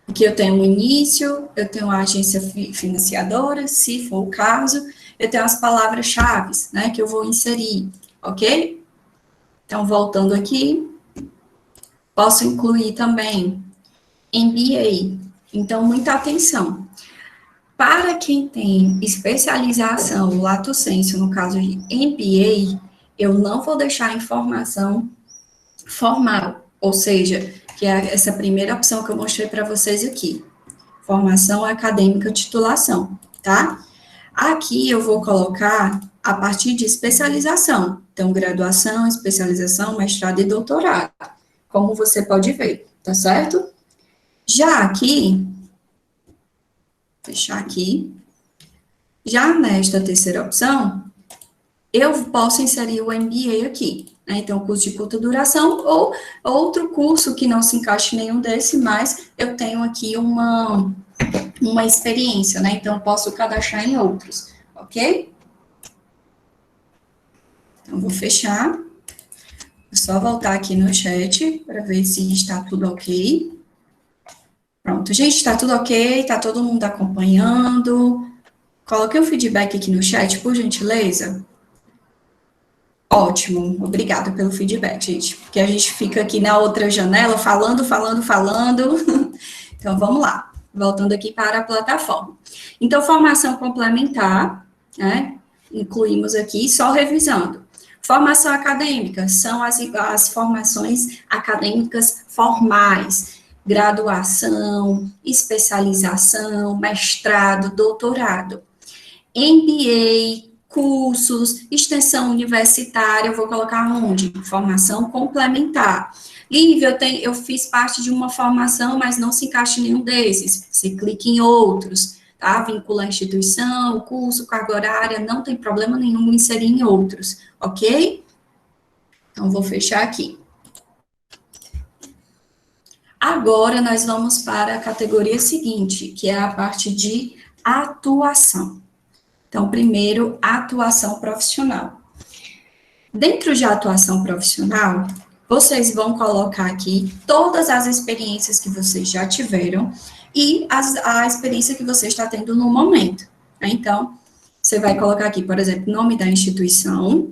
Aqui eu tenho o início, eu tenho a agência financiadora, se for o caso, eu tenho as palavras-chave, né, que eu vou inserir, ok? Então, voltando aqui, posso incluir também MBA. Então, muita atenção. Para quem tem especialização, lato sensu, no caso de MBA, eu não vou deixar a informação formal, ou seja, que é essa primeira opção que eu mostrei para vocês aqui. Formação acadêmica, titulação, tá? Aqui eu vou colocar a partir de especialização. Então, graduação, especialização, mestrado e doutorado. Como você pode ver, tá certo? Já aqui, fechar aqui. Já nesta terceira opção, eu posso inserir o MBA aqui, né? Então, curso de curta duração ou outro curso que não se encaixe em nenhum desse, mas eu tenho aqui uma experiência, né? Então, posso cadastrar em outros, ok? Então, vou fechar. Vou só voltar aqui no chat para ver se está tudo ok. Pronto, gente, está tudo ok? Está todo mundo acompanhando? Coloquei o feedback aqui no chat, por gentileza. Ótimo, obrigada pelo feedback, gente, porque a gente fica aqui na outra janela falando. Então, vamos lá, voltando aqui para a plataforma. Então, formação complementar, né, incluímos aqui, só revisando. Formação acadêmica, são as formações acadêmicas formais, graduação, especialização, mestrado, doutorado. MBA, cursos, extensão universitária, eu vou colocar onde? Formação complementar. Lívia, eu fiz parte de uma formação, mas não se encaixa em nenhum desses. Você clica em outros, tá? Vincula a instituição, curso, carga horária, não tem problema nenhum inserir em outros, ok? Então, vou fechar aqui. Agora, nós vamos para a categoria seguinte, que é a parte de atuação. Então, primeiro, atuação profissional. Dentro de atuação profissional, vocês vão colocar aqui todas as experiências que vocês já tiveram e a experiência que você está tendo no momento, né? Então, você vai colocar aqui, por exemplo, nome da instituição,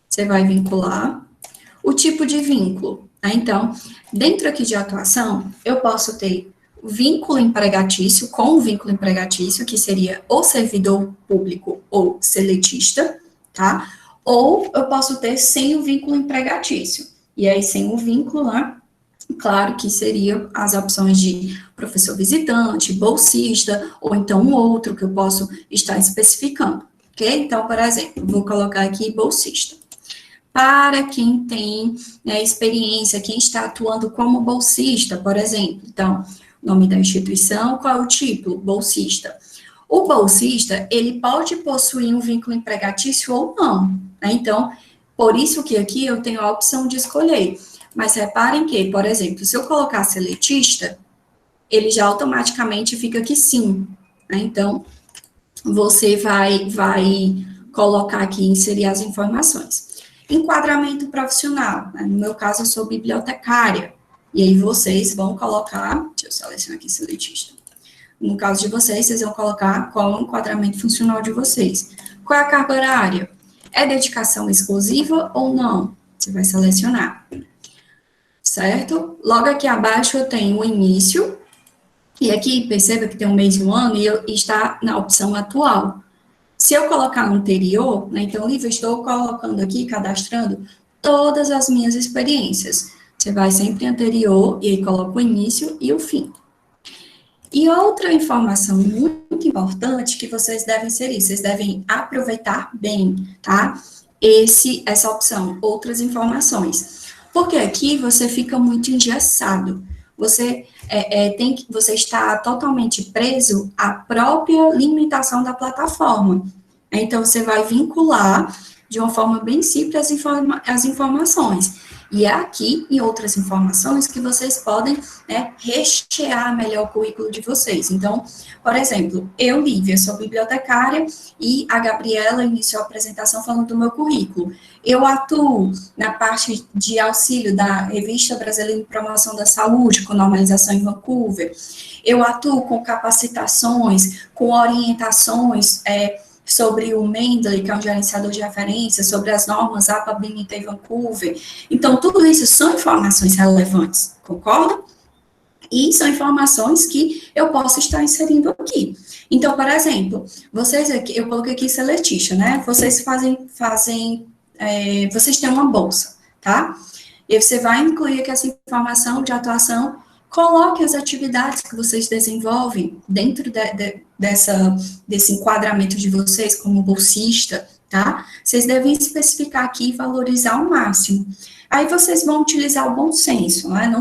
você vai vincular o tipo de vínculo, né? Então, dentro aqui de atuação, eu posso ter vínculo empregatício, com o vínculo empregatício, que seria ou servidor público ou seletista, tá? Ou eu posso ter sem o vínculo empregatício. E aí, sem o vínculo lá, claro que seriam as opções de professor visitante, bolsista, ou então um outro que eu posso estar especificando, ok? Então, por exemplo, vou colocar aqui bolsista. para quem tem, né, experiência, quem está atuando como bolsista, por exemplo. Então, nome da instituição, qual é o título? Bolsista. O bolsista, ele pode possuir um vínculo empregatício ou não, né? Então, por isso que aqui eu tenho a opção de escolher. Mas reparem que, por exemplo, se eu colocar seletista, ele já automaticamente fica que sim, né? Então, você vai colocar aqui, inserir as informações. Enquadramento profissional, né? No meu caso, eu sou bibliotecária, e aí vocês vão colocar, deixa eu selecionar aqui seletista. No caso de vocês, vocês vão colocar qual é o enquadramento funcional de vocês. Qual é a carga horária? É dedicação exclusiva ou não? Você vai selecionar, certo? Logo aqui abaixo eu tenho o início, e aqui perceba que tem um mês e um ano, e está na opção atual. Se eu colocar anterior, né, então, livro, estou colocando aqui, cadastrando todas as minhas experiências. Você vai sempre anterior, e aí coloca o início e o fim. E outra informação muito importante que vocês devem inserir, vocês devem aproveitar bem, tá? Essa opção, outras informações. Porque aqui você fica muito engessado. Você você está totalmente preso à própria limitação da plataforma. Então, você vai vincular de uma forma bem simples as informações. E é aqui e outras informações que vocês podem, né, rechear melhor o currículo de vocês. Então, por exemplo, eu, Lívia, sou bibliotecária e a Gabriela iniciou a apresentação falando do meu currículo. Eu atuo na parte de auxílio da Revista Brasileira de Promoção da Saúde, com normalização em Vancouver. Eu atuo com capacitações, com orientações, sobre o Mendeley, que é um gerenciador de referência, sobre as normas APA, BNT e Vancouver. Então, tudo isso são informações relevantes, concorda? E são informações que eu posso estar inserindo aqui. Então, por exemplo, vocês aqui, eu coloquei aqui seletista, né? Vocês vocês têm uma bolsa, tá? E você vai incluir aqui essa informação de atuação. Coloque as atividades que vocês desenvolvem dentro desse enquadramento de vocês como bolsista, tá? Vocês devem especificar aqui e valorizar ao máximo. Aí vocês vão utilizar o bom senso, né?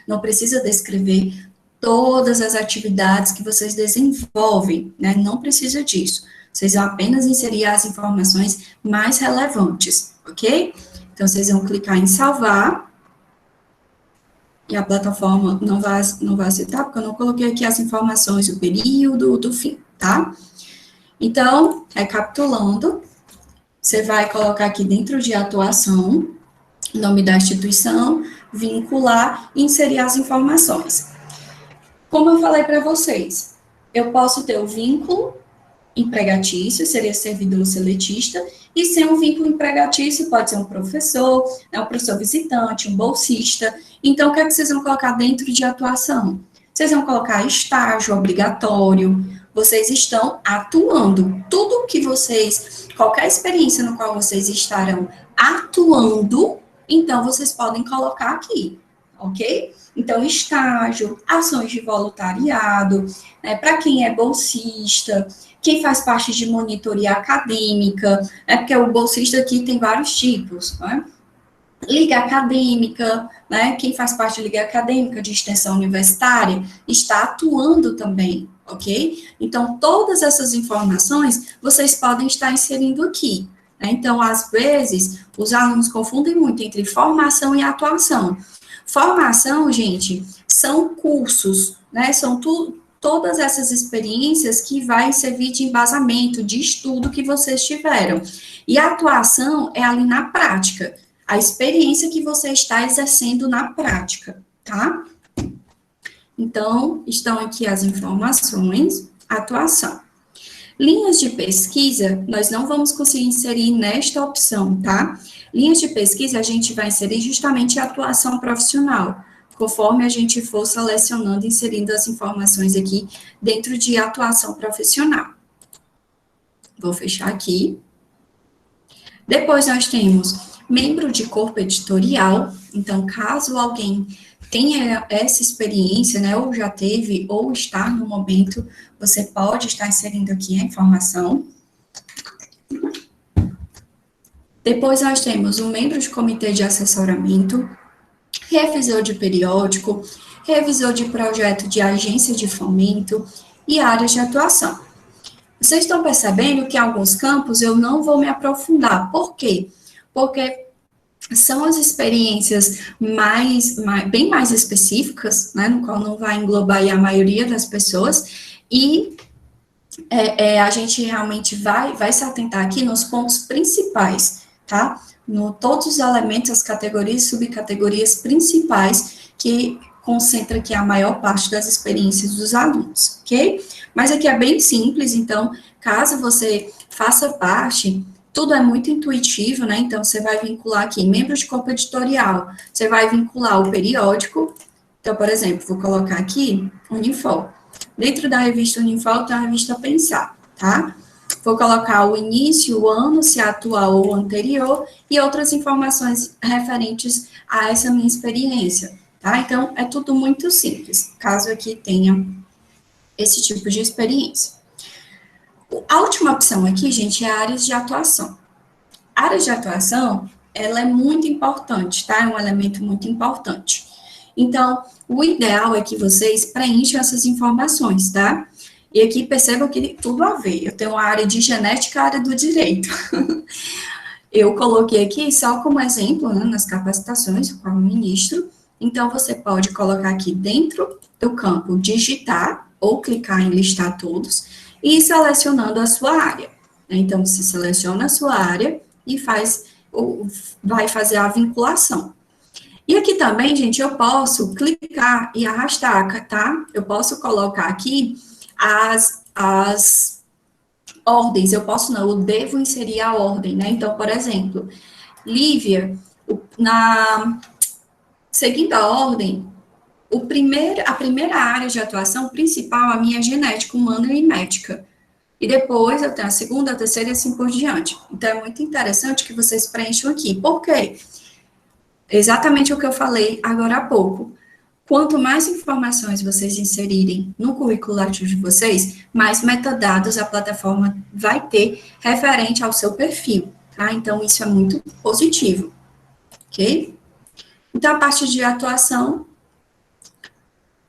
Não precisa descrever todas as atividades que vocês desenvolvem, né? Não precisa disso. Vocês vão apenas inserir as informações mais relevantes, ok? Então, vocês vão clicar em salvar. E a plataforma não vai aceitar, porque eu não coloquei aqui as informações do período, do fim, tá? Então, recapitulando, você vai colocar aqui dentro de atuação, nome da instituição, vincular e inserir as informações. Como eu falei para vocês, eu posso ter o vínculo empregatício, seria servidor seletista, e sem um vínculo empregatício, pode ser um professor visitante, um bolsista. Então, o que é que vocês vão colocar dentro de atuação? Vocês vão colocar estágio obrigatório, vocês estão atuando. Tudo que qualquer experiência no qual vocês estarão atuando, então, vocês podem colocar aqui, ok? Então, estágio, ações de voluntariado, né, para quem é bolsista, quem faz parte de monitoria acadêmica, né, porque o bolsista aqui tem vários tipos, né? Liga acadêmica, né, quem faz parte de liga acadêmica, de extensão universitária, está atuando também, ok? Então, todas essas informações, vocês podem estar inserindo aqui, né? Então, às vezes, os alunos confundem muito entre formação e atuação. Formação, gente, são cursos, né, são todas essas experiências que vai servir de embasamento, de estudo que vocês tiveram. E a atuação é ali na prática, a experiência que você está exercendo na prática, tá? Então, estão aqui as informações, atuação. Linhas de pesquisa, nós não vamos conseguir inserir nesta opção, tá? Linhas de pesquisa, a gente vai inserir justamente a atuação profissional, conforme a gente for selecionando, inserindo as informações aqui dentro de atuação profissional. Vou fechar aqui. Depois nós temos membro de corpo editorial, então, caso alguém tenha essa experiência, né, ou já teve, ou está no momento, você pode estar inserindo aqui a informação. Depois nós temos o membro de comitê de assessoramento, revisor de periódico, revisor de projeto de agência de fomento e áreas de atuação. Vocês estão percebendo que em alguns campos eu não vou me aprofundar. Por quê? Porque são as experiências bem mais específicas, né, no qual não vai englobar a maioria das pessoas, e a gente realmente vai se atentar aqui nos pontos principais, tá? Todos os elementos, as categorias e subcategorias principais que concentra aqui a maior parte das experiências dos alunos, ok? Mas aqui é bem simples, então, caso você faça parte, tudo é muito intuitivo, né? Então, você vai vincular aqui membros de corpo editorial, você vai vincular o periódico. Então, por exemplo, vou colocar aqui Unifol. Dentro da revista Unifol tem a revista Pensar, tá? Vou colocar o início, o ano, se atual ou anterior, e outras informações referentes a essa minha experiência, tá? Então, é tudo muito simples, caso aqui tenha esse tipo de experiência. A última opção aqui, gente, é áreas de atuação. Áreas de atuação, ela é muito importante, tá? É um elemento muito importante. Então, o ideal é que vocês preencham essas informações, tá? E aqui percebam que tem tudo a ver. Eu tenho a área de genética, a área do direito. Eu coloquei aqui só como exemplo, né, nas capacitações com o ministro. Então, você pode colocar aqui dentro do campo digitar ou clicar em listar todos e ir selecionando a sua área. Então, você seleciona a sua área e vai fazer a vinculação. E aqui também, gente, eu posso clicar e arrastar, tá? Eu posso colocar aqui as ordens, eu devo inserir a ordem, né? Então, por exemplo, Lívia, seguindo a ordem, a primeira área de atuação principal, a minha é genética humana e médica. E depois eu tenho a segunda, a terceira e assim por diante. Então, é muito interessante que vocês preencham aqui. Por quê? Exatamente o que eu falei agora há pouco. Quanto mais informações vocês inserirem no currículo ativo de vocês, mais metadados a plataforma vai ter referente ao seu perfil, tá? Então, isso é muito positivo, ok? Então, a parte de atuação,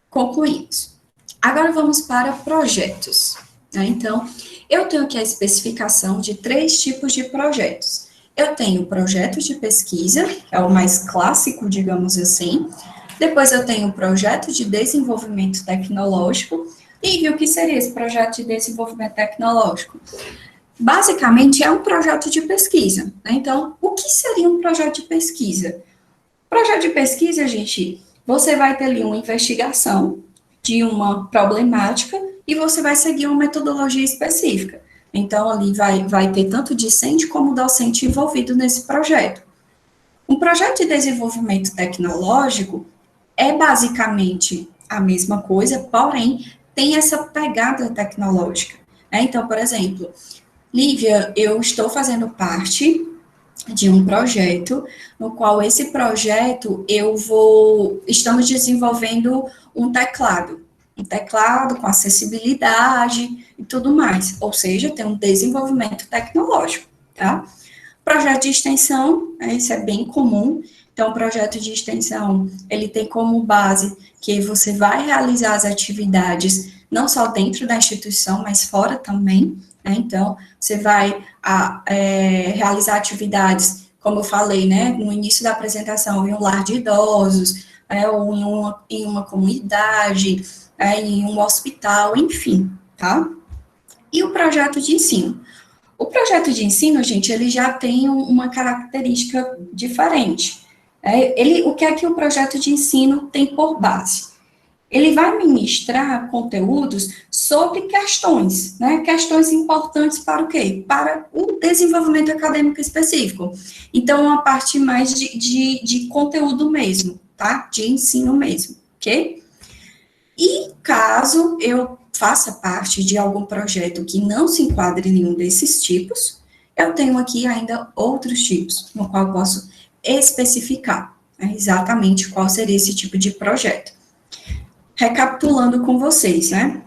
concluímos. Agora, vamos para projetos, né? Então, eu tenho aqui a especificação de 3 tipos de projetos. Eu tenho o projeto de pesquisa, que é o mais clássico, digamos assim. Depois eu tenho o projeto de desenvolvimento tecnológico. E o que seria esse projeto de desenvolvimento tecnológico? Basicamente, é um projeto de pesquisa, né? Então, o que seria um projeto de pesquisa? Projeto de pesquisa, gente, você vai ter ali uma investigação de uma problemática e você vai seguir uma metodologia específica. Então, ali vai ter tanto discente como docente envolvido nesse projeto. Um projeto de desenvolvimento tecnológico é basicamente a mesma coisa, porém, tem essa pegada tecnológica, né? Então, por exemplo, Lívia, eu estou fazendo parte de um projeto, no qual esse projeto estamos desenvolvendo um teclado com acessibilidade e tudo mais, ou seja, tem um desenvolvimento tecnológico, tá? Projeto de extensão, isso é bem comum. Então, o projeto de extensão, ele tem como base que você vai realizar as atividades, não só dentro da instituição, mas fora também, né? Então, você vai realizar atividades, como eu falei, né, no início da apresentação, em um lar de idosos, ou em uma comunidade, em um hospital, enfim, tá? E o projeto de ensino? O projeto de ensino, gente, ele já tem uma característica diferente. O que é que o projeto de ensino tem por base? Ele vai ministrar conteúdos sobre questões, né? Questões importantes para o quê? Para o desenvolvimento acadêmico específico. Então, uma parte mais de conteúdo mesmo, tá? De ensino mesmo, ok? E caso eu faça parte de algum projeto que não se enquadre em nenhum desses tipos, eu tenho aqui ainda outros tipos, no qual eu posso especificar, né, exatamente qual seria esse tipo de projeto. Recapitulando com vocês, né?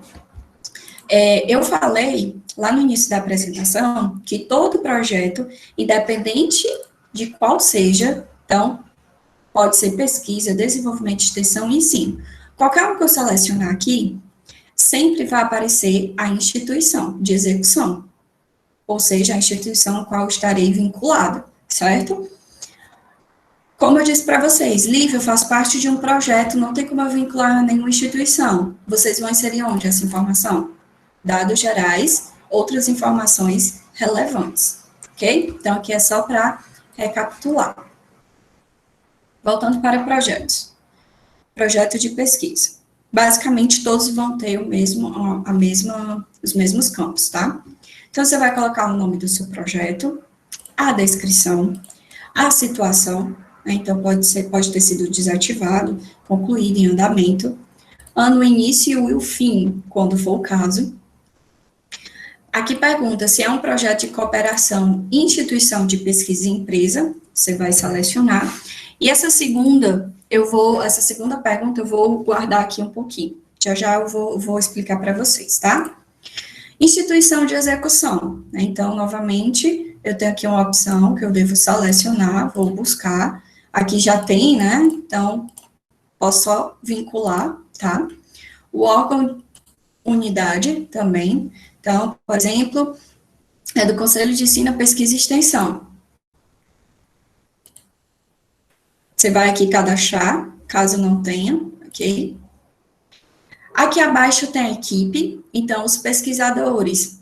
Eu falei lá no início da apresentação que todo projeto, independente de qual seja, então, pode ser pesquisa, desenvolvimento de extensão e ensino. Qualquer um que eu selecionar aqui, sempre vai aparecer a instituição de execução, ou seja, a instituição a qual estarei vinculado, certo? Como eu disse para vocês, Lívia, eu faço parte de um projeto, não tem como eu vincular a nenhuma instituição. Vocês vão inserir onde essa informação? Dados gerais, outras informações relevantes, ok? Então, aqui é só para recapitular. Voltando para projetos. Projeto de pesquisa. Basicamente, todos vão ter os mesmos campos, tá? Então, você vai colocar o nome do seu projeto, a descrição, a situação, né? Então, pode ter sido desativado, concluído, em andamento, ano, início e o fim, quando for o caso. Aqui pergunta se é um projeto de cooperação, instituição de pesquisa e empresa, você vai selecionar. E essa segunda pergunta eu vou guardar aqui um pouquinho. Já eu vou explicar para vocês, tá? Instituição de execução, né? Então, novamente, eu tenho aqui uma opção que eu devo selecionar, vou buscar. Aqui já tem, né? Então, posso só vincular, tá? O órgão unidade também. Então, por exemplo, é do Conselho de Ensino, Pesquisa e Extensão. Você vai aqui cadastrar, caso não tenha, ok? Aqui abaixo tem a equipe, então os pesquisadores,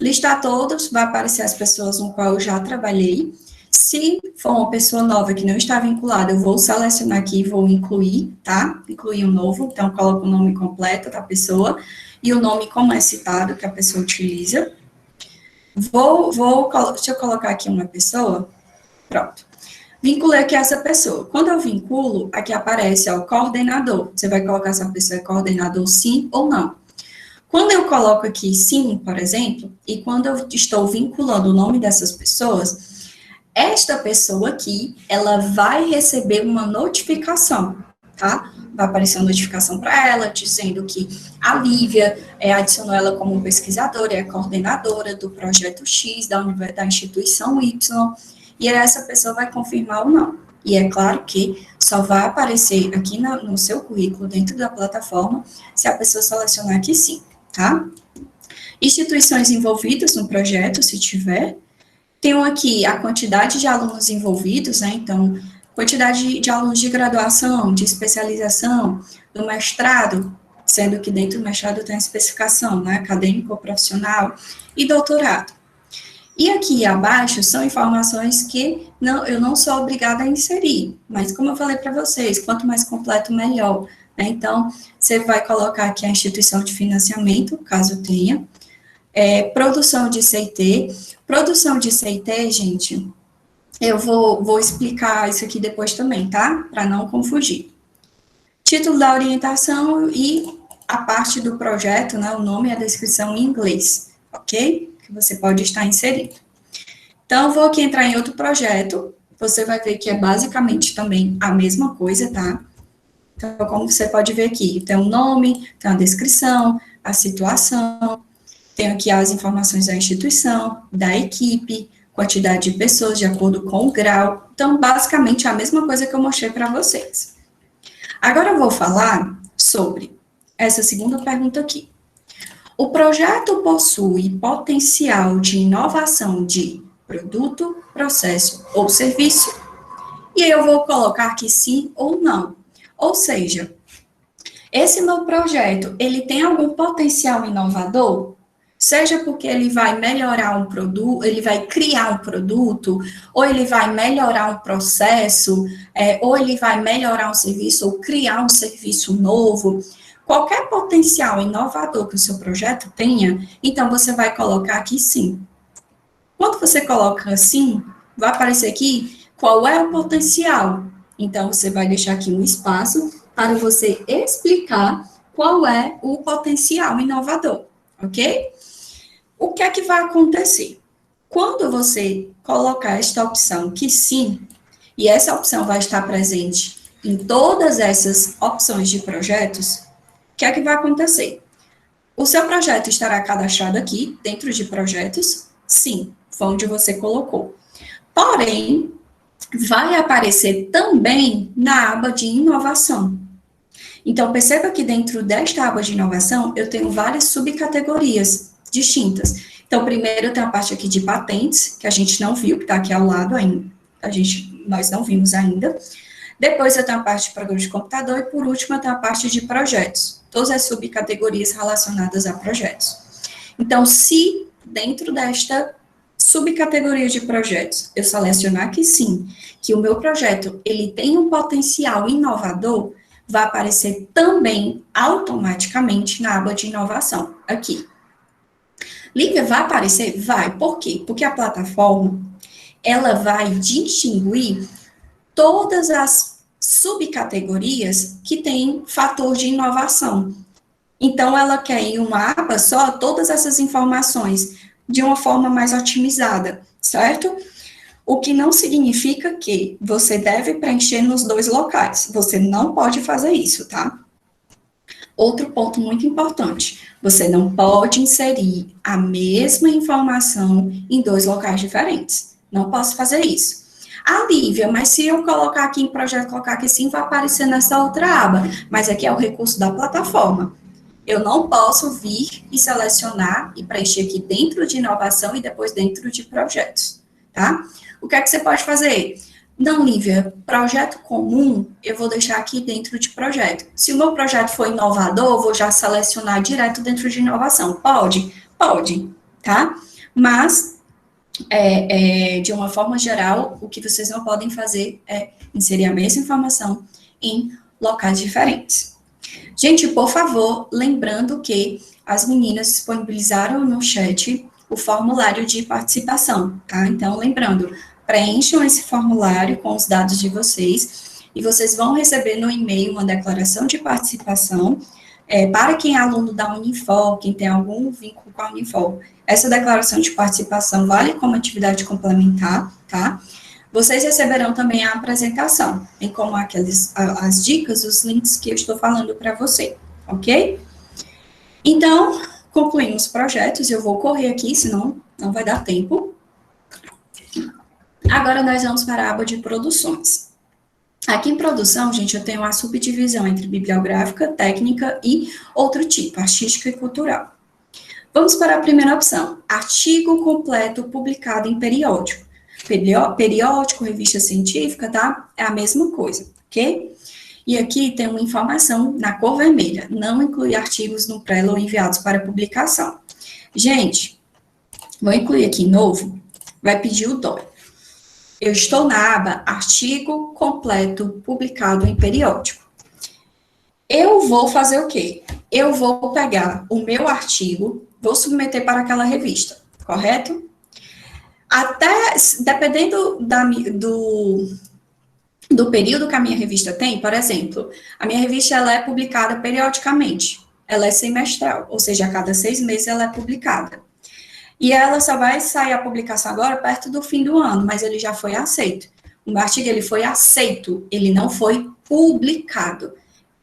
listar todos, vai aparecer as pessoas com qual eu já trabalhei. Se for uma pessoa nova que não está vinculada, eu vou selecionar aqui e vou incluir, tá? Incluir um novo, então coloco o nome completo da pessoa e o nome como é citado que a pessoa utiliza. Deixa eu colocar aqui uma pessoa, pronto. Vinculei aqui essa pessoa. Quando eu vinculo, aqui aparece o coordenador. Você vai colocar se a pessoa é coordenador sim ou não. Quando eu coloco aqui sim, por exemplo, e quando eu estou vinculando o nome dessas pessoas, esta pessoa aqui, ela vai receber uma notificação, tá? Vai aparecer uma notificação para ela, dizendo que a Lívia adicionou ela como pesquisadora, é coordenadora do projeto X, da instituição Y, e essa pessoa vai confirmar ou não. E é claro que só vai aparecer aqui no seu currículo, dentro da plataforma, se a pessoa selecionar aqui sim, tá? Instituições envolvidas no projeto, se tiver. Tenho aqui a quantidade de alunos envolvidos, né? Então, quantidade de alunos de graduação, de especialização, do mestrado, sendo que dentro do mestrado tem a especificação, né? Acadêmico, profissional e doutorado. E aqui abaixo são informações que eu não sou obrigada a inserir, mas como eu falei para vocês, quanto mais completo, melhor, né? Então, você vai colocar aqui a instituição de financiamento, caso tenha, produção de CIT. Produção de CIT, gente, eu vou explicar isso aqui depois também, tá? Para não confundir. Título da orientação e a parte do projeto, né? O nome e a descrição em inglês, ok? Que você pode estar inserido. Então, eu vou aqui entrar em outro projeto, você vai ver que é basicamente também a mesma coisa, tá? Então, como você pode ver aqui, tem um nome, tem a descrição, a situação, tem aqui as informações da instituição, da equipe, quantidade de pessoas de acordo com o grau. Então, basicamente, é a mesma coisa que eu mostrei para vocês. Agora, eu vou falar sobre essa segunda pergunta aqui. O projeto possui potencial de inovação de produto, processo ou serviço? E aí eu vou colocar aqui sim ou não. Ou seja, esse meu projeto, ele tem algum potencial inovador? Seja porque ele vai melhorar um produto, ele vai criar um produto, ou ele vai melhorar um processo, ou ele vai melhorar um serviço, ou criar um serviço novo. Qualquer potencial inovador que o seu projeto tenha, então você vai colocar aqui sim. Quando você coloca sim, vai aparecer aqui qual é o potencial. Então, você vai deixar aqui um espaço para você explicar qual é o potencial inovador, ok? O que é que vai acontecer? Quando você colocar esta opção que sim, e essa opção vai estar presente em todas essas opções de projetos, o que é que vai acontecer? O seu projeto estará cadastrado aqui, dentro de projetos? Sim, foi onde você colocou. Porém, vai aparecer também na aba de inovação. Então, perceba que dentro desta aba de inovação, eu tenho várias subcategorias distintas. Então, primeiro eu tenho a parte aqui de patentes, que a gente não viu, que está aqui ao lado ainda. Nós não vimos ainda. Depois eu tenho a parte de programa de computador e, por último, eu tenho a parte de projetos. Todas as subcategorias relacionadas a projetos. Então, se dentro desta subcategoria de projetos eu selecionar que sim, que o meu projeto ele tem um potencial inovador, vai aparecer também automaticamente na aba de inovação, aqui. Lívia, vai aparecer? Vai. Por quê? Porque a plataforma, ela vai distinguir todas as subcategorias que têm fator de inovação. Então, ela quer em uma aba só todas essas informações de uma forma mais otimizada, certo? O que não significa que você deve preencher nos dois locais. Você não pode fazer isso, tá? Outro ponto muito importante, você não pode inserir a mesma informação em dois locais diferentes. Não posso fazer isso. Ah, Lívia, mas se eu colocar aqui em projeto, colocar aqui sim, vai aparecer nessa outra aba. Mas aqui é o recurso da plataforma. Eu não posso vir e selecionar e preencher aqui dentro de inovação e depois dentro de projetos, tá? O que é que você pode fazer? Não, Lívia, projeto comum, eu vou deixar aqui dentro de projeto. Se o meu projeto for inovador, eu vou já selecionar direto dentro de inovação. Pode? Pode, tá? Mas, de uma forma geral, o que vocês não podem fazer é inserir a mesma informação em locais diferentes. Gente, por favor, lembrando que as meninas disponibilizaram no chat o formulário de participação, tá? Então, lembrando, preencham esse formulário com os dados de vocês e vocês vão receber no e-mail uma declaração de participação para quem é aluno da Unifor, quem tem algum vínculo com a Unifor. Essa declaração de participação vale como atividade complementar, tá? Vocês receberão também a apresentação, bem como as dicas, os links que eu estou falando para você, ok? Então, concluímos os projetos, eu vou correr aqui, senão não vai dar tempo. Agora nós vamos para a aba de produções. Aqui em produção, gente, eu tenho a subdivisão entre bibliográfica, técnica e outro tipo, artística e cultural. Vamos para a primeira opção, artigo completo publicado em periódico. Periódico, revista científica, tá? É a mesma coisa, ok? E aqui tem uma informação na cor vermelha, não inclui artigos no Prelo enviados para publicação. Gente, vou incluir aqui novo, vai pedir o DOI. Eu estou na aba artigo completo publicado em periódico. Eu vou fazer o quê? Eu vou pegar o meu artigo, vou submeter para aquela revista, correto? Até, dependendo do período que a minha revista tem, por exemplo, a minha revista ela é publicada periodicamente, ela é semestral, ou seja, a cada 6 meses ela é publicada. E ela só vai sair a publicação agora perto do fim do ano, mas ele já foi aceito. O artigo ele foi aceito, ele não foi publicado.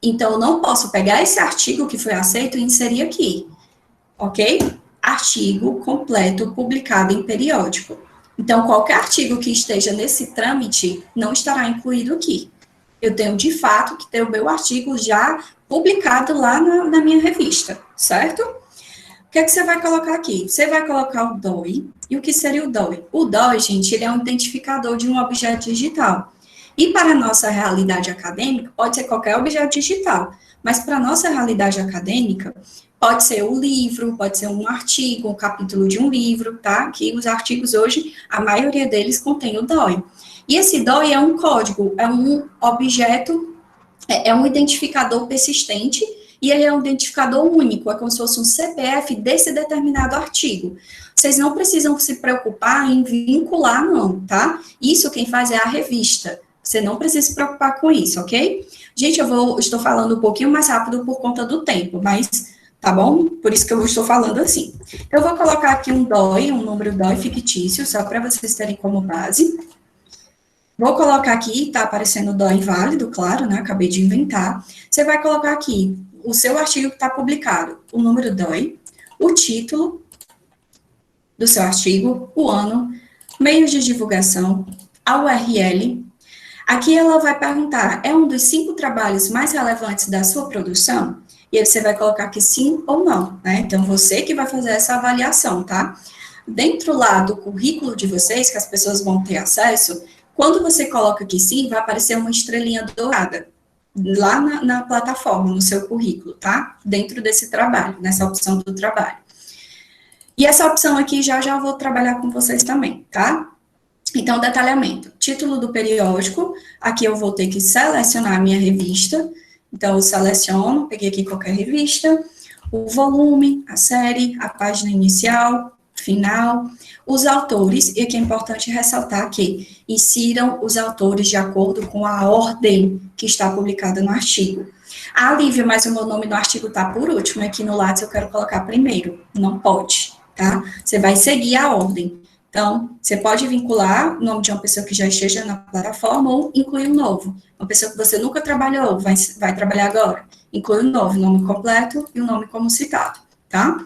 Então, eu não posso pegar esse artigo que foi aceito e inserir aqui, ok? Artigo completo publicado em periódico. Então, qualquer artigo que esteja nesse trâmite não estará incluído aqui. Eu tenho, de fato, que ter o meu artigo já publicado lá na minha revista, certo? O que é que você vai colocar aqui? Você vai colocar o DOI. E o que seria o DOI? O DOI, gente, ele é um identificador de um objeto digital. E para a nossa realidade acadêmica, pode ser qualquer objeto digital. Mas para a nossa realidade acadêmica, pode ser um livro, pode ser um artigo, um capítulo de um livro, tá? Que os artigos hoje, a maioria deles contém o DOI. E esse DOI é um código, é um objeto, é um identificador persistente, e ele é um identificador único, é como se fosse um CPF desse determinado artigo. Vocês não precisam se preocupar em vincular, não, tá? Isso quem faz é a revista. Você não precisa se preocupar com isso, ok? Gente, estou falando um pouquinho mais rápido por conta do tempo, mas tá bom? Por isso que eu estou falando assim. Eu vou colocar aqui um DOI, um número DOI fictício, só para vocês terem como base. Vou colocar aqui, tá aparecendo o DOI inválido, claro, né? Acabei de inventar. Você vai colocar aqui o seu artigo que está publicado, o número DOI, o título do seu artigo, o ano, meios de divulgação, a URL. Aqui ela vai perguntar, é um dos 5 trabalhos mais relevantes da sua produção? E aí você vai colocar aqui sim ou não, né? Então, você que vai fazer essa avaliação, tá? Dentro lá do currículo de vocês, que as pessoas vão ter acesso, quando você coloca aqui sim, vai aparecer uma estrelinha dourada lá na plataforma, no seu currículo, tá? Dentro desse trabalho, nessa opção do trabalho. E essa opção aqui já vou trabalhar com vocês também, tá? Então, detalhamento. Título do periódico, aqui eu vou ter que selecionar a minha revista. Então, eu seleciono, peguei aqui qualquer revista, o volume, a série, a página inicial, final, os autores, e aqui é importante ressaltar que insiram os autores de acordo com a ordem que está publicada no artigo. Ah, Lívia, mas o meu nome no artigo está por último, aqui no Lattes eu quero colocar primeiro. Não pode, tá? Você vai seguir a ordem. Então, você pode vincular o nome de uma pessoa que já esteja na plataforma ou incluir um novo. Uma pessoa que você nunca trabalhou, vai trabalhar agora. Inclui um novo, nome completo e o nome como citado, tá?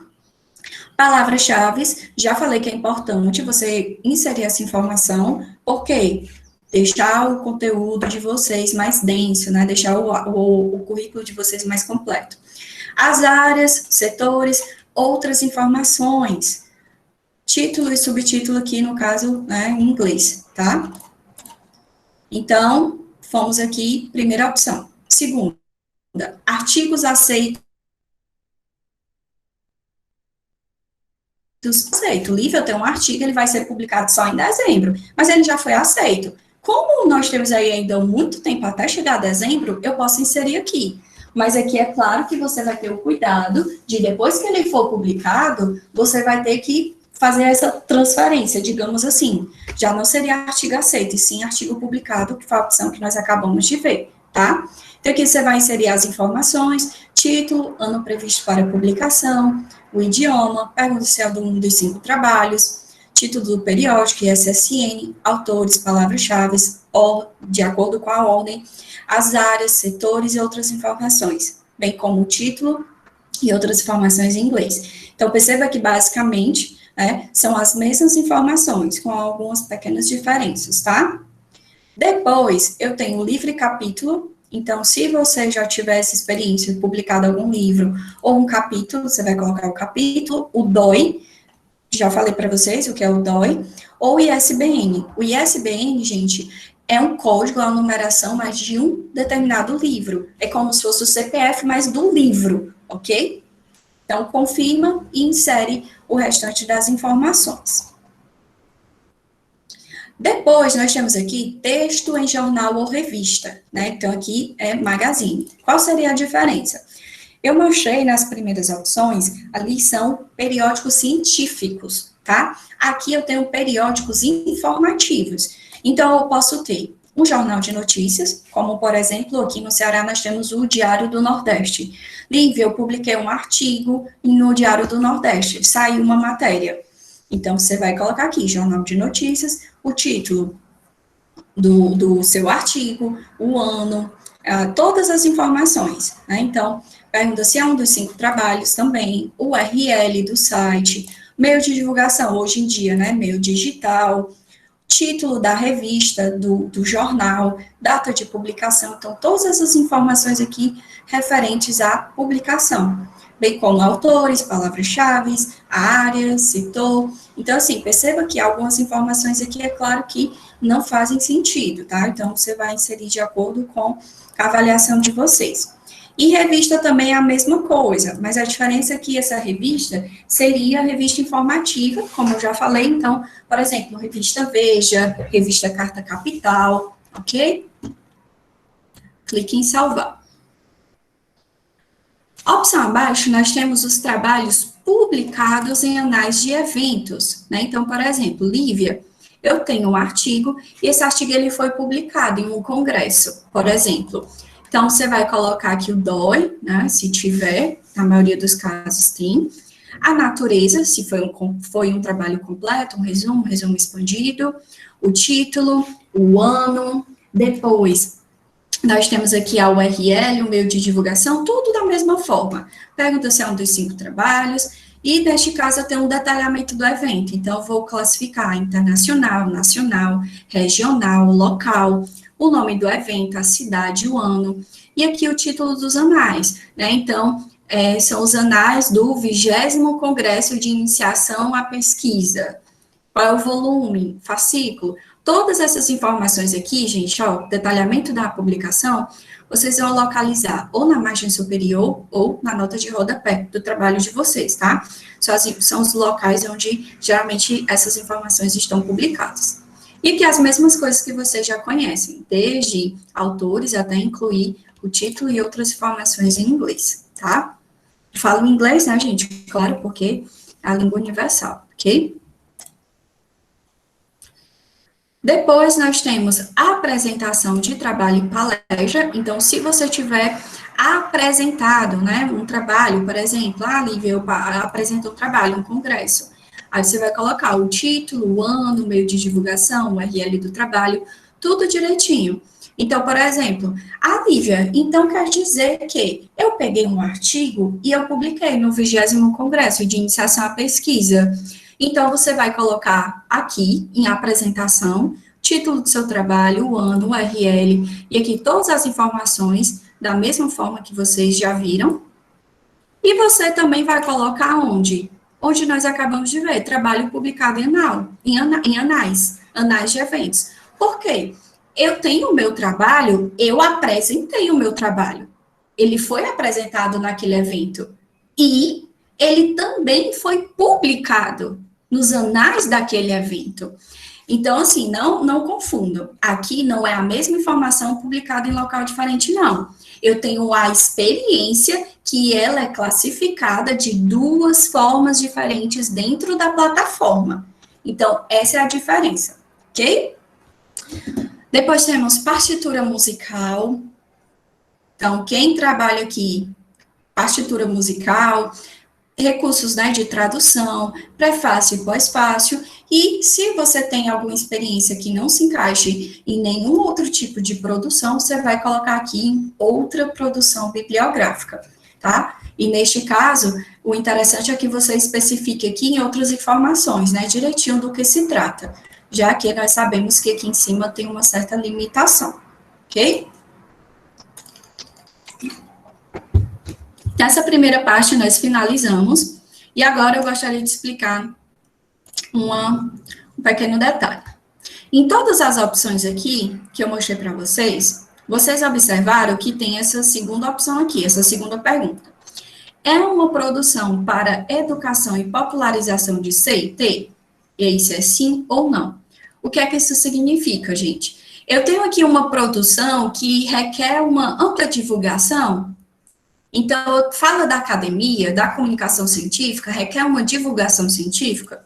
Palavras-chave, já falei que é importante você inserir essa informação, porque deixar o conteúdo de vocês mais denso, né? Deixar o currículo de vocês mais completo. As áreas, setores, outras informações. Título e subtítulo aqui, no caso, né, em inglês, tá? Então, fomos aqui, primeira opção. Segunda, artigos aceitos. Aceito. Lívia, eu tenho um artigo, ele vai ser publicado só em dezembro, mas ele já foi aceito. Como nós temos aí ainda muito tempo até chegar a dezembro, eu posso inserir aqui. Mas aqui é claro que você vai ter o cuidado de, depois que ele for publicado, você vai ter que fazer essa transferência, digamos assim. Já não seria artigo aceito, e sim artigo publicado, que foi a opção que nós acabamos de ver, tá? Então, aqui você vai inserir as informações, título, ano previsto para publicação, o idioma, pergunta se é de um dos 5 trabalhos, título do periódico, ISSN, autores, palavras-chave, de acordo com a ordem, as áreas, setores e outras informações, bem como o título e outras informações em inglês. Então, perceba que, basicamente, são as mesmas informações, com algumas pequenas diferenças, tá? Depois, eu tenho o livro e capítulo. Então, se você já tivesse experiência de publicar algum livro ou um capítulo, você vai colocar o capítulo, o DOI, já falei para vocês o que é o DOI, ou o ISBN. O ISBN, gente, é um código, a numeração, mas de um determinado livro. É como se fosse o CPF, mas do livro, ok? Então, confirma e insere o restante das informações. Depois, nós temos aqui texto em jornal ou revista, né? Então, aqui é magazine. Qual seria a diferença? Eu mostrei nas primeiras opções, ali são periódicos científicos, tá? Aqui eu tenho periódicos informativos. Então, eu posso ter um jornal de notícias, como, por exemplo, aqui no Ceará nós temos o Diário do Nordeste. Lívia, eu publiquei um artigo no Diário do Nordeste, saiu uma matéria. Então, você vai colocar aqui, jornal de notícias, o título do seu artigo, o ano, todas as informações, né? Então, pergunta se é um dos 5 trabalhos também, o URL do site, meio de divulgação, hoje em dia, né? Meio digital, título da revista, do jornal, data de publicação, então, todas essas informações aqui referentes à publicação, bem como autores, palavras-chave, a área, setor. Então, assim, perceba que algumas informações aqui, é claro que não fazem sentido, tá? Então, você vai inserir de acordo com a avaliação de vocês. E revista também é a mesma coisa, mas a diferença é que essa revista seria a revista informativa, como eu já falei, então, por exemplo, revista Veja, revista Carta Capital, ok? Clique em salvar. Opção abaixo, nós temos os trabalhos publicados em anais de eventos, né? Então, por exemplo, Lívia, eu tenho um artigo, e esse artigo ele foi publicado em um congresso, por exemplo. Então, você vai colocar aqui o DOI, né, se tiver, na maioria dos casos tem. A natureza, se foi um trabalho completo, um resumo expandido. O título, o ano. Depois, Nós temos aqui a URL, o meio de divulgação, tudo da mesma forma. Pergunta se é um dos 5 trabalhos, e neste caso eu tenho um detalhamento do evento. Então, eu vou classificar internacional, nacional, regional, local, o nome do evento, a cidade, o ano, e aqui o título dos anais, né? Então, são os anais do 20º Congresso de Iniciação à Pesquisa. Qual é o volume, fascículo? Todas essas informações aqui, gente, ó, detalhamento da publicação, vocês vão localizar ou na margem superior ou na nota de rodapé do trabalho de vocês, tá? São os locais onde, geralmente, essas informações estão publicadas. E que as mesmas coisas que vocês já conhecem, desde autores até incluir o título e outras informações em inglês, tá? Eu falo em inglês, né, gente? Claro, porque é a língua universal, ok? Depois, nós temos a apresentação de trabalho e palestra. Então, se você tiver apresentado, né, um trabalho, por exemplo, Lívia, eu apresento um trabalho, um congresso. Aí você vai colocar o título, o ano, o meio de divulgação, o URL do trabalho, tudo direitinho. Então, por exemplo, Lívia, então quer dizer que eu peguei um artigo e eu publiquei no 20º Congresso de Iniciação à Pesquisa. Então, você vai colocar aqui, em apresentação, título do seu trabalho, o ano, o URL, e aqui todas as informações, da mesma forma que vocês já viram. E você também vai colocar onde? Onde nós acabamos de ver, trabalho publicado em anais de eventos. Por quê? Eu tenho o meu trabalho, eu apresentei o meu trabalho. Ele foi apresentado naquele evento. E ele também foi publicado nos anais daquele evento. Então, assim, não confundam. Aqui não é a mesma informação publicada em local diferente, não. Eu tenho a experiência que ela é classificada de 2 formas diferentes dentro da plataforma. Então, essa é a diferença, ok? Depois temos partitura musical. Então, quem trabalha aqui, partitura musical, recursos, né, de tradução, prefácio e pós-fácio, e se você tem alguma experiência que não se encaixe em nenhum outro tipo de produção, você vai colocar aqui em outra produção bibliográfica, tá? E neste caso, o interessante é que você especifique aqui em outras informações, né, direitinho do que se trata, já que nós sabemos que aqui em cima tem uma certa limitação, ok? Nessa primeira parte, nós finalizamos, e agora eu gostaria de explicar um pequeno detalhe. Em todas as opções aqui, que eu mostrei para vocês, vocês observaram que tem essa segunda opção aqui, essa segunda pergunta. É uma produção para educação e popularização de CIT? E aí, se é sim ou não. O que é que isso significa, gente? Eu tenho aqui uma produção que requer uma ampla divulgação. Então, fala da academia, da comunicação científica, requer uma divulgação científica?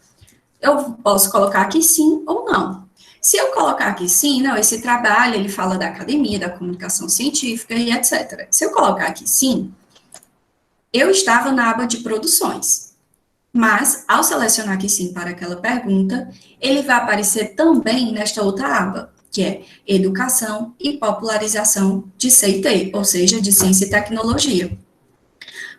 Eu posso colocar aqui sim ou não. Se eu colocar aqui sim, não, esse trabalho, ele fala da academia, da comunicação científica e etc. Se eu colocar aqui sim, eu estava na aba de produções. Mas, ao selecionar aqui sim para aquela pergunta, ele vai aparecer também nesta outra aba, que é Educação e Popularização de CIT, ou seja, de Ciência e Tecnologia.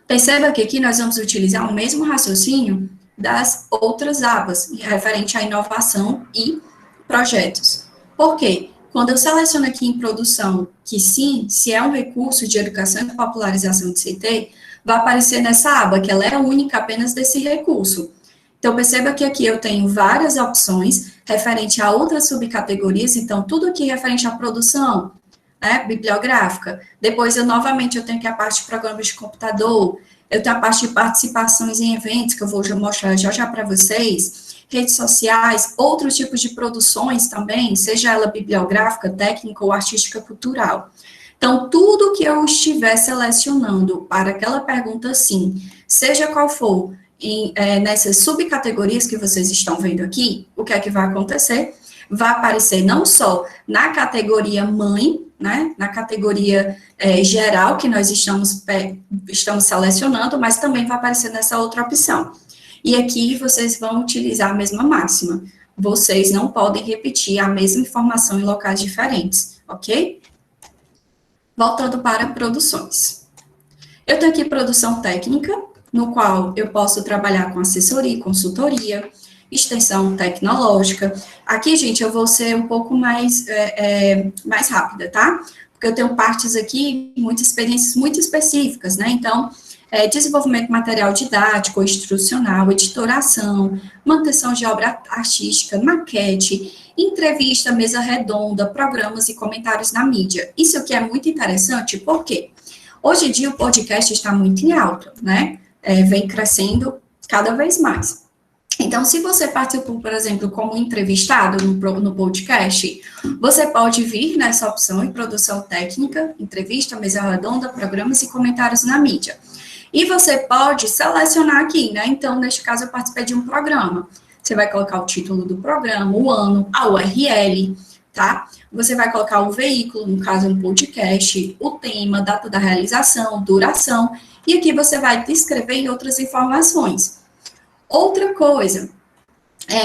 Perceba que aqui nós vamos utilizar o mesmo raciocínio das outras abas, referente à inovação e projetos. Por quê? Quando eu seleciono aqui em produção que sim, se é um recurso de educação e popularização de CIT, vai aparecer nessa aba, que ela é única apenas desse recurso. Então, perceba que aqui eu tenho várias opções referente a outras subcategorias, então, tudo aqui referente à produção, né, bibliográfica. Depois, novamente, eu tenho aqui a parte de programas de computador, eu tenho a parte de participações em eventos, que eu vou mostrar já para vocês, redes sociais, outros tipos de produções também, seja ela bibliográfica, técnica ou artística cultural. Então, tudo que eu estiver selecionando para aquela pergunta sim, seja qual for, nessas subcategorias que vocês estão vendo aqui, o que é que vai acontecer? Vai aparecer não só na categoria mãe, né, na categoria geral que nós estamos selecionando, mas também vai aparecer nessa outra opção. E aqui vocês vão utilizar a mesma máxima. Vocês não podem repetir a mesma informação em locais diferentes, ok? Voltando para produções. Eu tenho aqui produção técnica, no qual eu posso trabalhar com assessoria e consultoria, extensão tecnológica. Aqui, gente, eu vou ser um pouco mais rápida, tá? Porque eu tenho partes aqui, muitas experiências muito específicas, né? Então, desenvolvimento material didático, instrucional, editoração, manutenção de obra artística, maquete, entrevista, mesa redonda, programas e comentários na mídia. Isso aqui é muito interessante, porque hoje em dia o podcast está muito em alta, né? Vem crescendo cada vez mais. Então, se você participou, por exemplo, como entrevistado no podcast, você pode vir nessa opção em produção técnica, entrevista, mesa redonda, programas e comentários na mídia. E você pode selecionar aqui, né? Então, neste caso, eu participei de um programa. Você vai colocar o título do programa, o ano, a URL, tá? Você vai colocar o veículo, no caso, um podcast, o tema, data da realização, duração, e aqui você vai descrever outras informações. Outra coisa,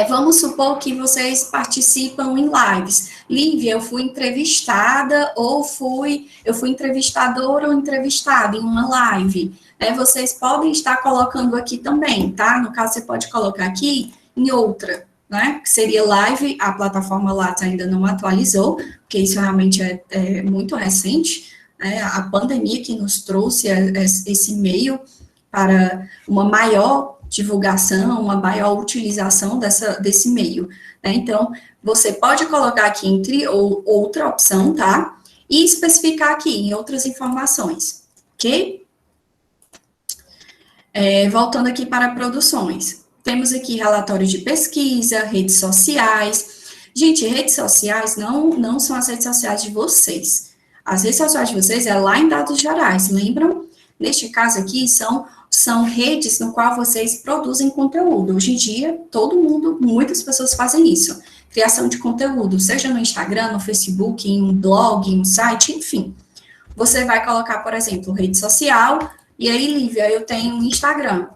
vamos supor que vocês participam em lives. Lívia, eu fui entrevistada eu fui entrevistadora ou entrevistada em uma live. Vocês podem estar colocando aqui também, tá? No caso, você pode colocar aqui em outra, né? Que seria live, a plataforma Lattes ainda não atualizou, porque isso realmente é muito recente, né? A pandemia que nos trouxe esse meio para uma maior divulgação, uma maior utilização desse meio, né? Então, você pode colocar aqui entre outra opção, tá? E especificar aqui em outras informações, ok? Voltando aqui para produções. Temos aqui relatório de pesquisa, redes sociais. Gente, redes sociais não são as redes sociais de vocês. As redes sociais de vocês é lá em dados gerais, lembram? Neste caso aqui, são redes no qual vocês produzem conteúdo. Hoje em dia, muitas pessoas fazem isso. Criação de conteúdo, seja no Instagram, no Facebook, em um blog, em um site, enfim. Você vai colocar, por exemplo, rede social, e aí, Lívia, eu tenho um Instagram.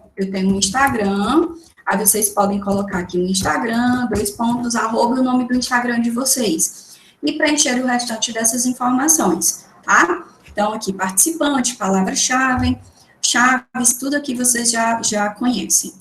Aí vocês podem colocar aqui o Instagram, _, o nome do Instagram de vocês. E preencher o restante dessas informações, tá? Então, aqui, participante, palavra-chave, chaves, tudo aqui vocês já conhecem.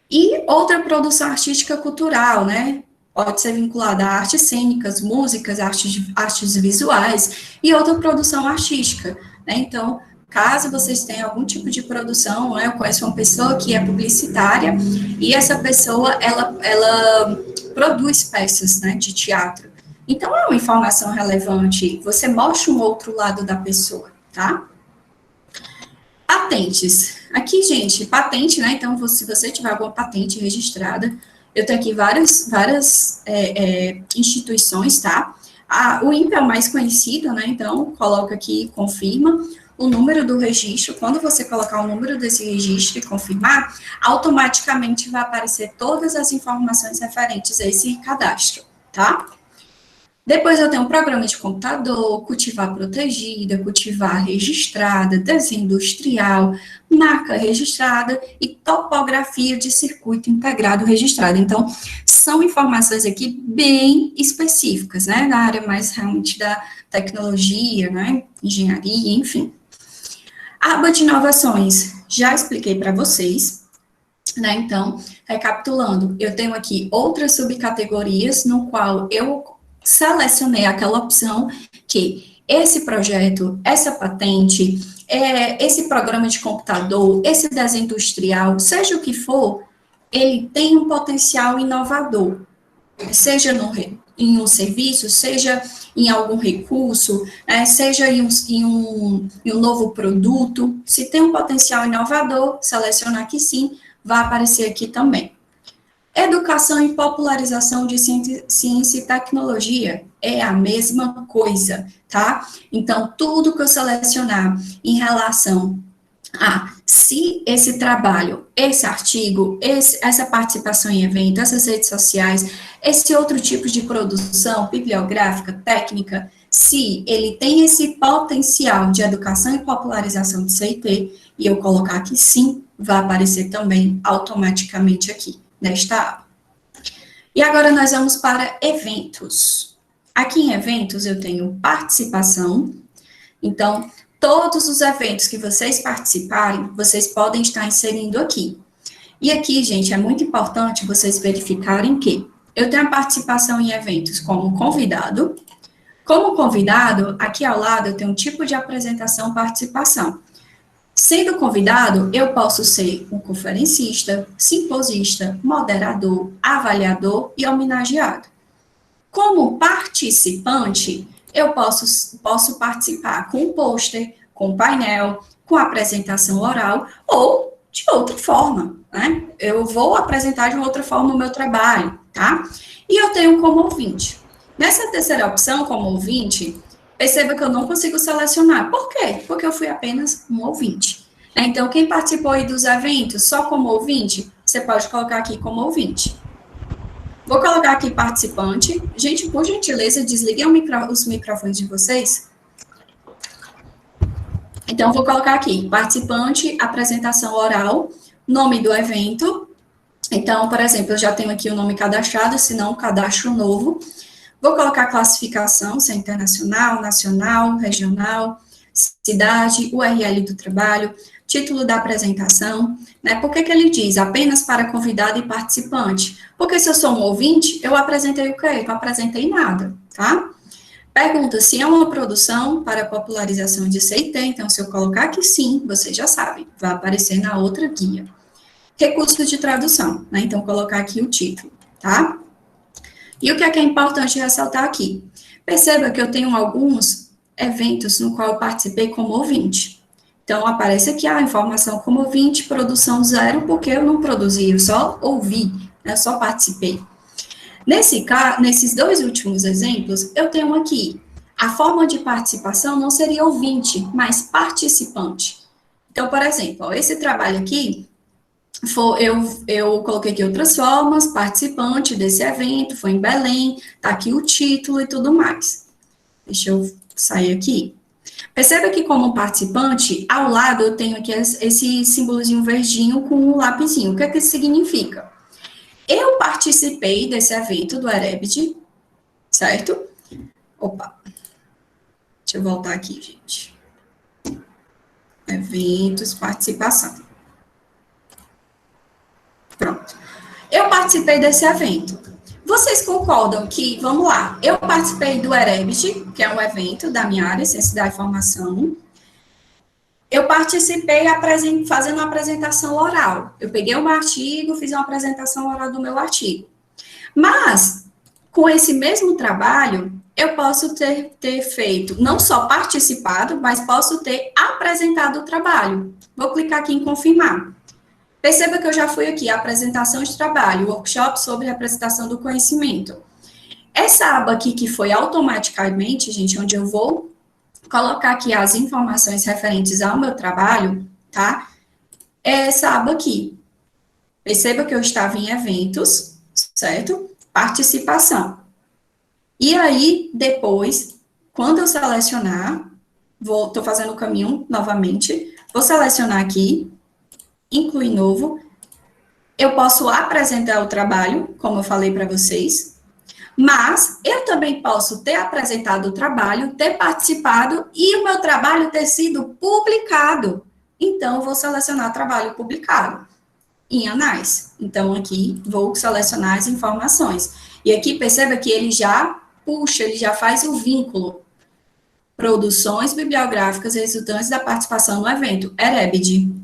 E outra produção artística cultural, né? Pode ser vinculada a artes cênicas, músicas, artes visuais e outra produção artística, né? Então, caso vocês tenham algum tipo de produção, né? Eu conheço uma pessoa que é publicitária e essa pessoa, ela produz peças, né, de teatro. Então, é uma informação relevante, você mostra um outro lado da pessoa, tá? Patentes. Aqui, gente, patente, né? Então, se você tiver alguma patente registrada, eu tenho aqui várias instituições, tá? O INPE é o mais conhecido, né? Então, coloca aqui, confirma o número do registro. Quando você colocar o número desse registro e confirmar, automaticamente vai aparecer todas as informações referentes a esse cadastro, tá? Depois eu tenho um programa de computador, cultivar protegida, cultivar registrada, desenho industrial, marca registrada e topografia de circuito integrado registrado. Então, são informações aqui bem específicas, né, na área mais realmente da tecnologia, né, engenharia, enfim. Aba de inovações, já expliquei para vocês, né, então, recapitulando, eu tenho aqui outras subcategorias no qual eu selecionei aquela opção que esse projeto, essa patente, esse programa de computador, esse desenho industrial, seja o que for, ele tem um potencial inovador, seja em um serviço, seja em algum recurso, seja em um novo produto. Se tem um potencial inovador, selecionar que sim, vai aparecer aqui também. Educação e popularização de ciência e tecnologia é a mesma coisa, tá? Então, tudo que eu selecionar em relação a se esse trabalho, esse artigo, essa participação em evento, essas redes sociais, esse outro tipo de produção bibliográfica, técnica, se ele tem esse potencial de educação e popularização de CIT, e eu colocar aqui sim, vai aparecer também automaticamente aqui nesta aba. E agora nós vamos para eventos. Aqui em eventos eu tenho participação, então todos os eventos que vocês participarem, vocês podem estar inserindo aqui. E aqui, gente, é muito importante vocês verificarem que eu tenho a participação em eventos como convidado. Como convidado, aqui ao lado eu tenho um tipo de apresentação participação. Sendo convidado, eu posso ser um conferencista, simposista, moderador, avaliador e homenageado. Como participante, eu posso participar com pôster, com painel, com apresentação oral ou de outra forma, né? Eu vou apresentar de outra forma o meu trabalho, tá? E eu tenho como ouvinte. Nessa terceira opção, como ouvinte, perceba que eu não consigo selecionar. Por quê? Porque eu fui apenas um ouvinte. Então, quem participou aí dos eventos só como ouvinte, você pode colocar aqui como ouvinte. Vou colocar aqui participante. Gente, por gentileza, desliguem os microfones de vocês. Então, vou colocar aqui, participante, apresentação oral, nome do evento. Então, por exemplo, eu já tenho aqui o nome cadastrado, se não, cadastro novo. Vou colocar classificação, se é internacional, nacional, regional, cidade, URL do trabalho, título da apresentação, né? Por que ele diz apenas para convidado e participante? Porque se eu sou um ouvinte, eu apresentei o quê? Não apresentei nada, tá? Pergunta se é uma produção para popularização de CIT, então se eu colocar que sim, vocês já sabem, vai aparecer na outra guia. Recurso de tradução, né? Então, colocar aqui o título, tá? E o que é importante ressaltar aqui? Perceba que eu tenho alguns eventos no qual eu participei como ouvinte. Então, aparece aqui a informação como ouvinte, produção 0, porque eu não produzi, eu só ouvi, eu só participei. Nesses dois últimos exemplos, eu tenho aqui, a forma de participação não seria ouvinte, mas participante. Então, por exemplo, ó, esse trabalho aqui, eu coloquei aqui outras formas, participante desse evento, foi em Belém, tá aqui o título e tudo mais. Deixa eu sair aqui. Perceba que como participante, ao lado eu tenho aqui esse símbolozinho verdinho com um lapisinho. O que é que isso significa? Eu participei desse evento do Erebd, certo? Opa. Deixa eu voltar aqui, gente. Eventos, participação. Pronto. Eu participei desse evento. Vocês concordam que, vamos lá, eu participei do Erebd, que é um evento da minha área, Ciência da Informação. Eu participei fazendo uma apresentação oral. Eu peguei um artigo, fiz uma apresentação oral do meu artigo. Mas, com esse mesmo trabalho, eu posso ter feito, não só participado, mas posso ter apresentado o trabalho. Vou clicar aqui em confirmar. Perceba que eu já fui aqui, apresentação de trabalho, workshop sobre apresentação do conhecimento. Essa aba aqui que foi automaticamente, gente, onde eu vou colocar aqui as informações referentes ao meu trabalho, tá? É essa aba aqui. Perceba que eu estava em eventos, certo? Participação. E aí, depois, quando eu selecionar, tô fazendo o caminho novamente, vou selecionar aqui, incluir novo, eu posso apresentar o trabalho, como eu falei para vocês, mas eu também posso ter apresentado o trabalho, ter participado e o meu trabalho ter sido publicado. Então, eu vou selecionar trabalho publicado em Anais. Então, aqui, vou selecionar as informações. E aqui, perceba que ele já puxa, ele já faz o vínculo. Produções bibliográficas resultantes da participação no evento, Erebd.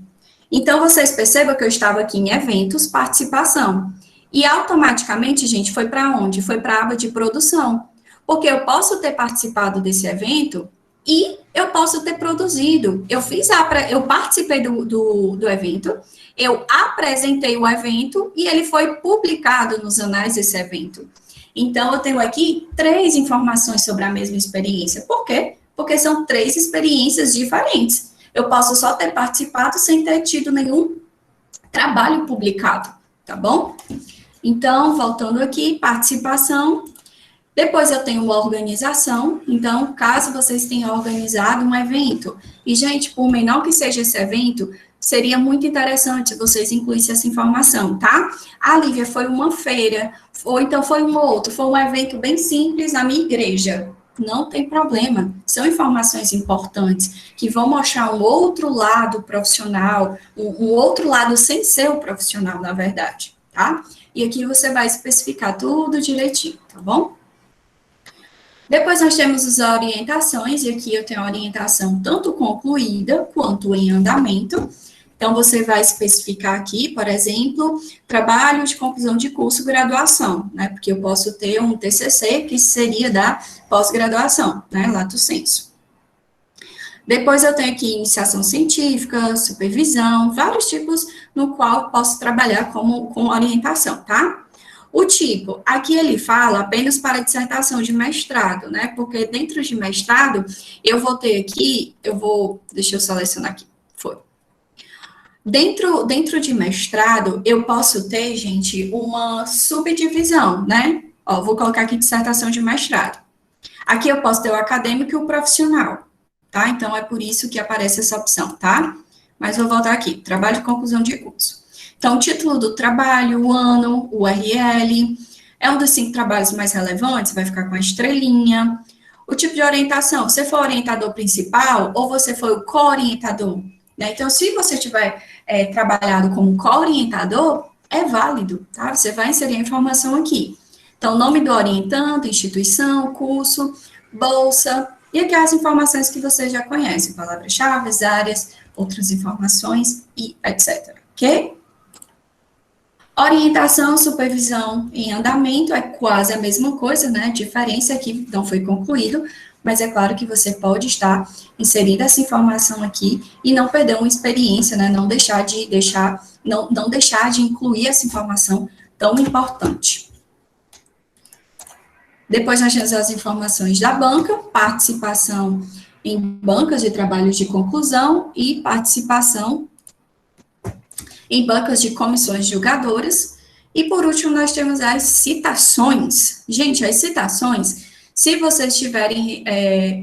Então, vocês percebam que eu estava aqui em eventos, participação. E automaticamente, gente, foi para onde? Foi para a aba de produção. Porque eu posso ter participado desse evento e eu posso ter produzido. Eu participei do evento, eu apresentei o evento e ele foi publicado nos anais desse evento. Então, eu tenho aqui 3 informações sobre a mesma experiência. Por quê? Porque são 3 experiências diferentes. Eu posso só ter participado sem ter tido nenhum trabalho publicado, tá bom? Então, voltando aqui, participação. Depois eu tenho uma organização, então, caso vocês tenham organizado um evento, e, gente, por menor que seja esse evento, seria muito interessante vocês incluíssem essa informação, tá? Ah, Lívia, foi uma feira, ou então foi um outro, foi um evento bem simples na minha igreja. Não tem problema, são informações importantes que vão mostrar um outro lado profissional, um outro lado sem ser o profissional, na verdade, tá? E aqui você vai especificar tudo direitinho, tá bom? Depois nós temos as orientações, e aqui eu tenho a orientação tanto concluída quanto em andamento. Então, você vai especificar aqui, por exemplo, trabalho de conclusão de curso graduação, né? Porque eu posso ter um TCC, que seria da pós-graduação, né? Lato sensu. Depois eu tenho aqui iniciação científica, supervisão, vários tipos no qual eu posso trabalhar com orientação, tá? O tipo, aqui ele fala apenas para dissertação de mestrado, né? Porque dentro de mestrado, eu vou ter aqui, deixa eu selecionar aqui, foi. Dentro de mestrado, eu posso ter, gente, uma subdivisão, né? Ó, vou colocar aqui dissertação de mestrado. Aqui eu posso ter o acadêmico e o profissional, tá? Então, é por isso que aparece essa opção, tá? Mas vou voltar aqui, trabalho de conclusão de curso. Então, o título do trabalho, o ano, o URL, é um dos 5 trabalhos mais relevantes, vai ficar com a estrelinha. O tipo de orientação, você foi o orientador principal ou você foi o co-orientador? Né? Então, se você tiver trabalhado como co-orientador, é válido, tá? Você vai inserir a informação aqui. Então, nome do orientando, instituição, curso, bolsa, e aqui as informações que você já conhece, palavras-chave, áreas, outras informações e etc. Ok? Orientação, supervisão em andamento é quase a mesma coisa, né? A diferença é que não foi concluído, mas é claro que você pode estar inserindo essa informação aqui e não perder uma experiência, né? Não deixar de incluir essa informação tão importante. Depois nós temos as informações da banca, participação em bancas de trabalhos de conclusão e participação em bancas de comissões julgadoras. E, por último, nós temos as citações. Gente, as citações, se vocês tiverem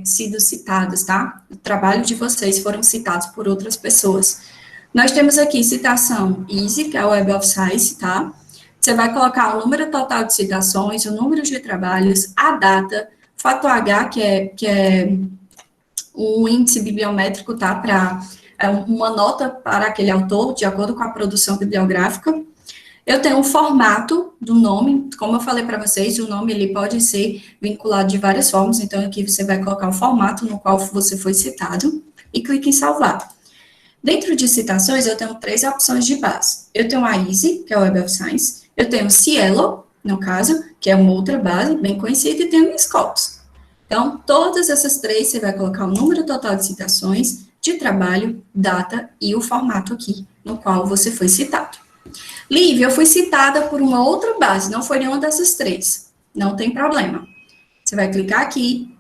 sido citados, tá? O trabalho de vocês foram citados por outras pessoas. Nós temos aqui citação EASY, que é o Web of Science, tá? Você vai colocar o número total de citações, o número de trabalhos, a data, fator H, que é um índice bibliométrico, tá? Para uma nota para aquele autor, de acordo com a produção bibliográfica. Eu tenho um formato do nome, como eu falei para vocês, o nome ele pode ser vinculado de várias formas, então aqui você vai colocar o formato no qual você foi citado e clique em salvar. Dentro de citações, eu tenho 3 opções de base. Eu tenho a EASY, que é o Web of Science, eu tenho o Cielo, no caso, que é uma outra base bem conhecida, e tenho o Scopus. Então, todas essas 3, você vai colocar o número total de citações, de trabalho, data e o formato aqui, no qual você foi citado. Lívia, eu fui citada por uma outra base, não foi nenhuma dessas 3. Não tem problema. Você vai clicar aqui,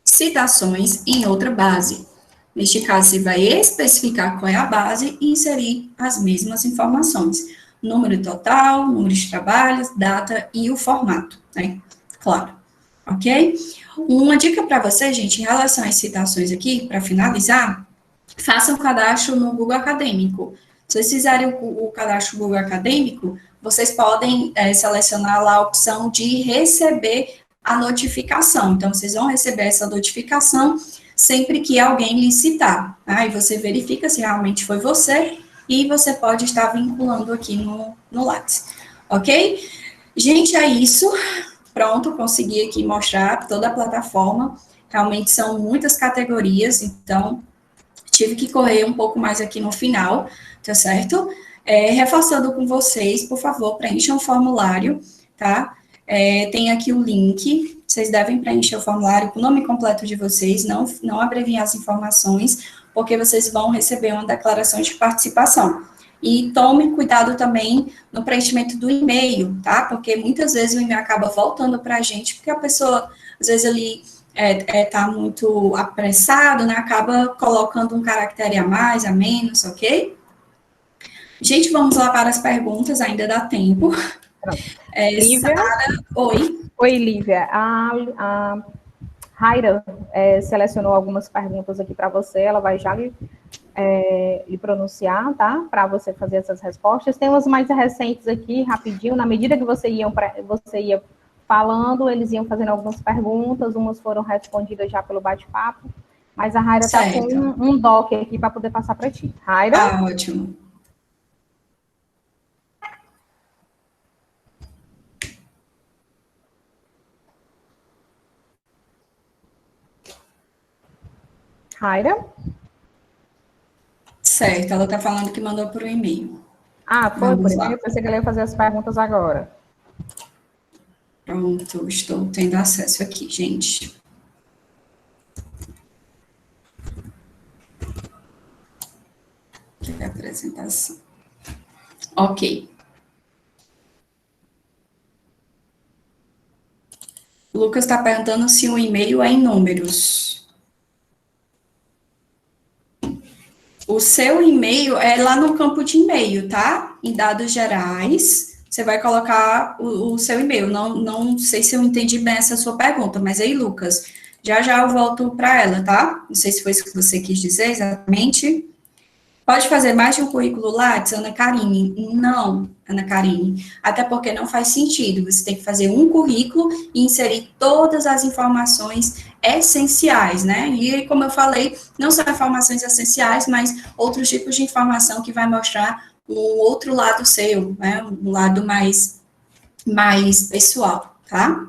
citações em outra base. Neste caso, você vai especificar qual é a base e inserir as mesmas informações. Número total, número de trabalhos, data e o formato, né? Claro. Ok? Uma dica para você, gente, em relação às citações aqui, para finalizar, façam um cadastro no Google Acadêmico. Se vocês fizerem o cadastro no Google Acadêmico, vocês podem selecionar lá a opção de receber a notificação. Então, vocês vão receber essa notificação sempre que alguém lhe citar. Aí você verifica se realmente foi você e você pode estar vinculando aqui no Lattes. Ok? Gente, é isso. Pronto, consegui aqui mostrar toda a plataforma. Realmente são muitas categorias, então tive que correr um pouco mais aqui no final, tá certo? Reforçando com vocês, por favor, preencham o formulário, tá? Tem aqui o link, vocês devem preencher o formulário com o nome completo de vocês, não abreviem as informações, porque vocês vão receber uma declaração de participação. E tome cuidado também no preenchimento do e-mail, tá? Porque muitas vezes o e-mail acaba voltando para a gente, porque a pessoa, às vezes, ele tá muito apressado, né? Acaba colocando um caractere a mais, a menos, ok? Gente, vamos lá para as perguntas, ainda dá tempo.
Lívia,
Sara, oi.
Oi, Lívia. A Raira selecionou algumas perguntas aqui para você, ela vai já lhe pronunciar, tá? Para você fazer essas respostas. Tem umas mais recentes aqui, rapidinho, na medida que você ia falando, eles iam fazendo algumas perguntas, umas foram respondidas já pelo bate-papo, mas a Raira está com um doc aqui para poder passar para ti. Raira?
Ah, ótimo.
Raira?
Certo, ela está falando que mandou por um e-mail.
Ah, foi por e-mail? Pensei que ela ia fazer as perguntas agora.
Pronto, estou tendo acesso aqui, gente. Aqui é a apresentação. Ok. O Lucas está perguntando se o e-mail é em números. O seu e-mail é lá no campo de e-mail, tá? Em dados gerais, você vai colocar o seu e-mail. Não sei se eu entendi bem essa sua pergunta, mas aí, Lucas, já eu volto para ela, tá? Não sei se foi isso que você quis dizer exatamente. Pode fazer mais de um currículo Lattes, Ana Karine? Não, Ana Karine. Até porque não faz sentido. Você tem que fazer um currículo e inserir todas as informações essenciais, né? E, como eu falei, não só informações essenciais, mas outros tipos de informação que vai mostrar um outro lado seu, né? Um lado mais pessoal, tá?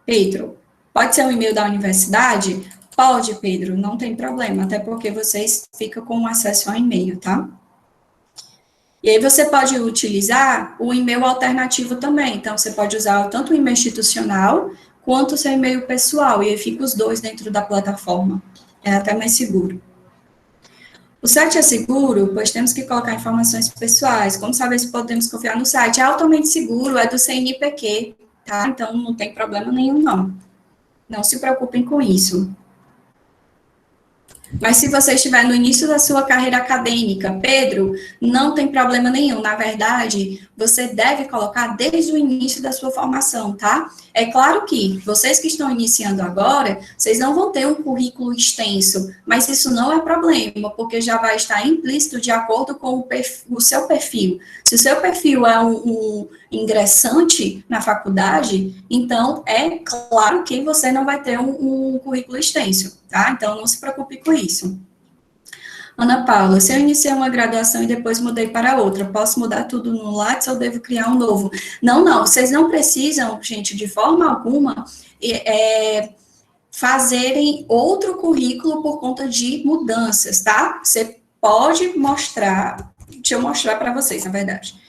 Pedro, pode ser um e-mail da universidade? Pode, Pedro, não tem problema, até porque vocês ficam com acesso ao e-mail, tá? E aí você pode utilizar o e-mail alternativo também, então você pode usar tanto o e-mail institucional quanto o seu e-mail pessoal, e aí fica os dois dentro da plataforma, é até mais seguro. O site é seguro, pois temos que colocar informações pessoais, como saber se podemos confiar no site? É altamente seguro, é do CNPq, tá? Então não tem problema nenhum, não. Não se preocupem com isso. Mas se você estiver no início da sua carreira acadêmica, Pedro, não tem problema nenhum. Na verdade, você deve colocar desde o início da sua formação, tá? É claro que vocês que estão iniciando agora, vocês não vão ter um currículo extenso, mas isso não é problema, porque já vai estar implícito de acordo com o seu perfil. Se o seu perfil é um ingressante na faculdade, então é claro que você não vai ter um currículo extenso, tá? Então não se preocupe com isso. Ana Paula, se eu iniciei uma graduação e depois mudei para outra, posso mudar tudo no Lattes ou devo criar um novo? Não, vocês não precisam, gente, de forma alguma, fazerem outro currículo por conta de mudanças, tá? Você pode mostrar, deixa eu mostrar para vocês, na verdade.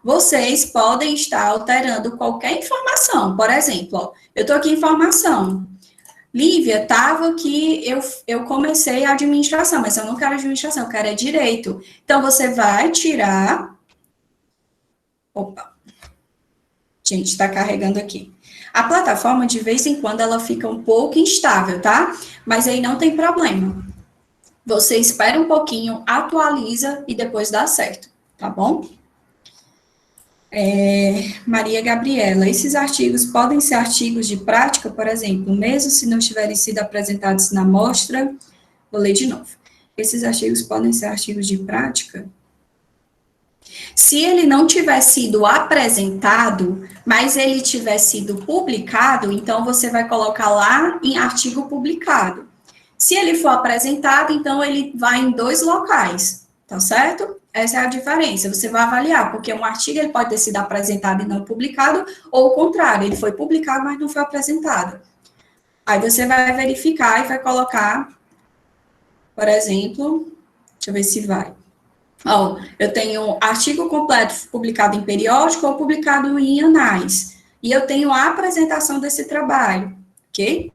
Vocês podem estar alterando qualquer informação, por exemplo, ó, eu estou aqui em formação. Lívia, estava que eu comecei a administração, mas eu não quero administração, eu quero direito. Então, você vai tirar... Opa! Gente, está carregando aqui. A plataforma, de vez em quando, ela fica um pouco instável, tá? Mas aí não tem problema. Você espera um pouquinho, atualiza e depois dá certo, tá bom? Maria Gabriela, esses artigos podem ser artigos de prática, por exemplo, mesmo se não tiverem sido apresentados na mostra, vou ler de novo. Esses artigos podem ser artigos de prática? Se ele não tiver sido apresentado, mas ele tiver sido publicado, então você vai colocar lá em artigo publicado. Se ele for apresentado, então ele vai em 2 locais, tá certo? Essa é a diferença, você vai avaliar, porque um artigo ele pode ter sido apresentado e não publicado, ou o contrário, ele foi publicado, mas não foi apresentado. Aí você vai verificar e vai colocar, por exemplo, deixa eu ver se vai. Ó, eu tenho artigo completo publicado em periódico ou publicado em anais, e eu tenho a apresentação desse trabalho, ok?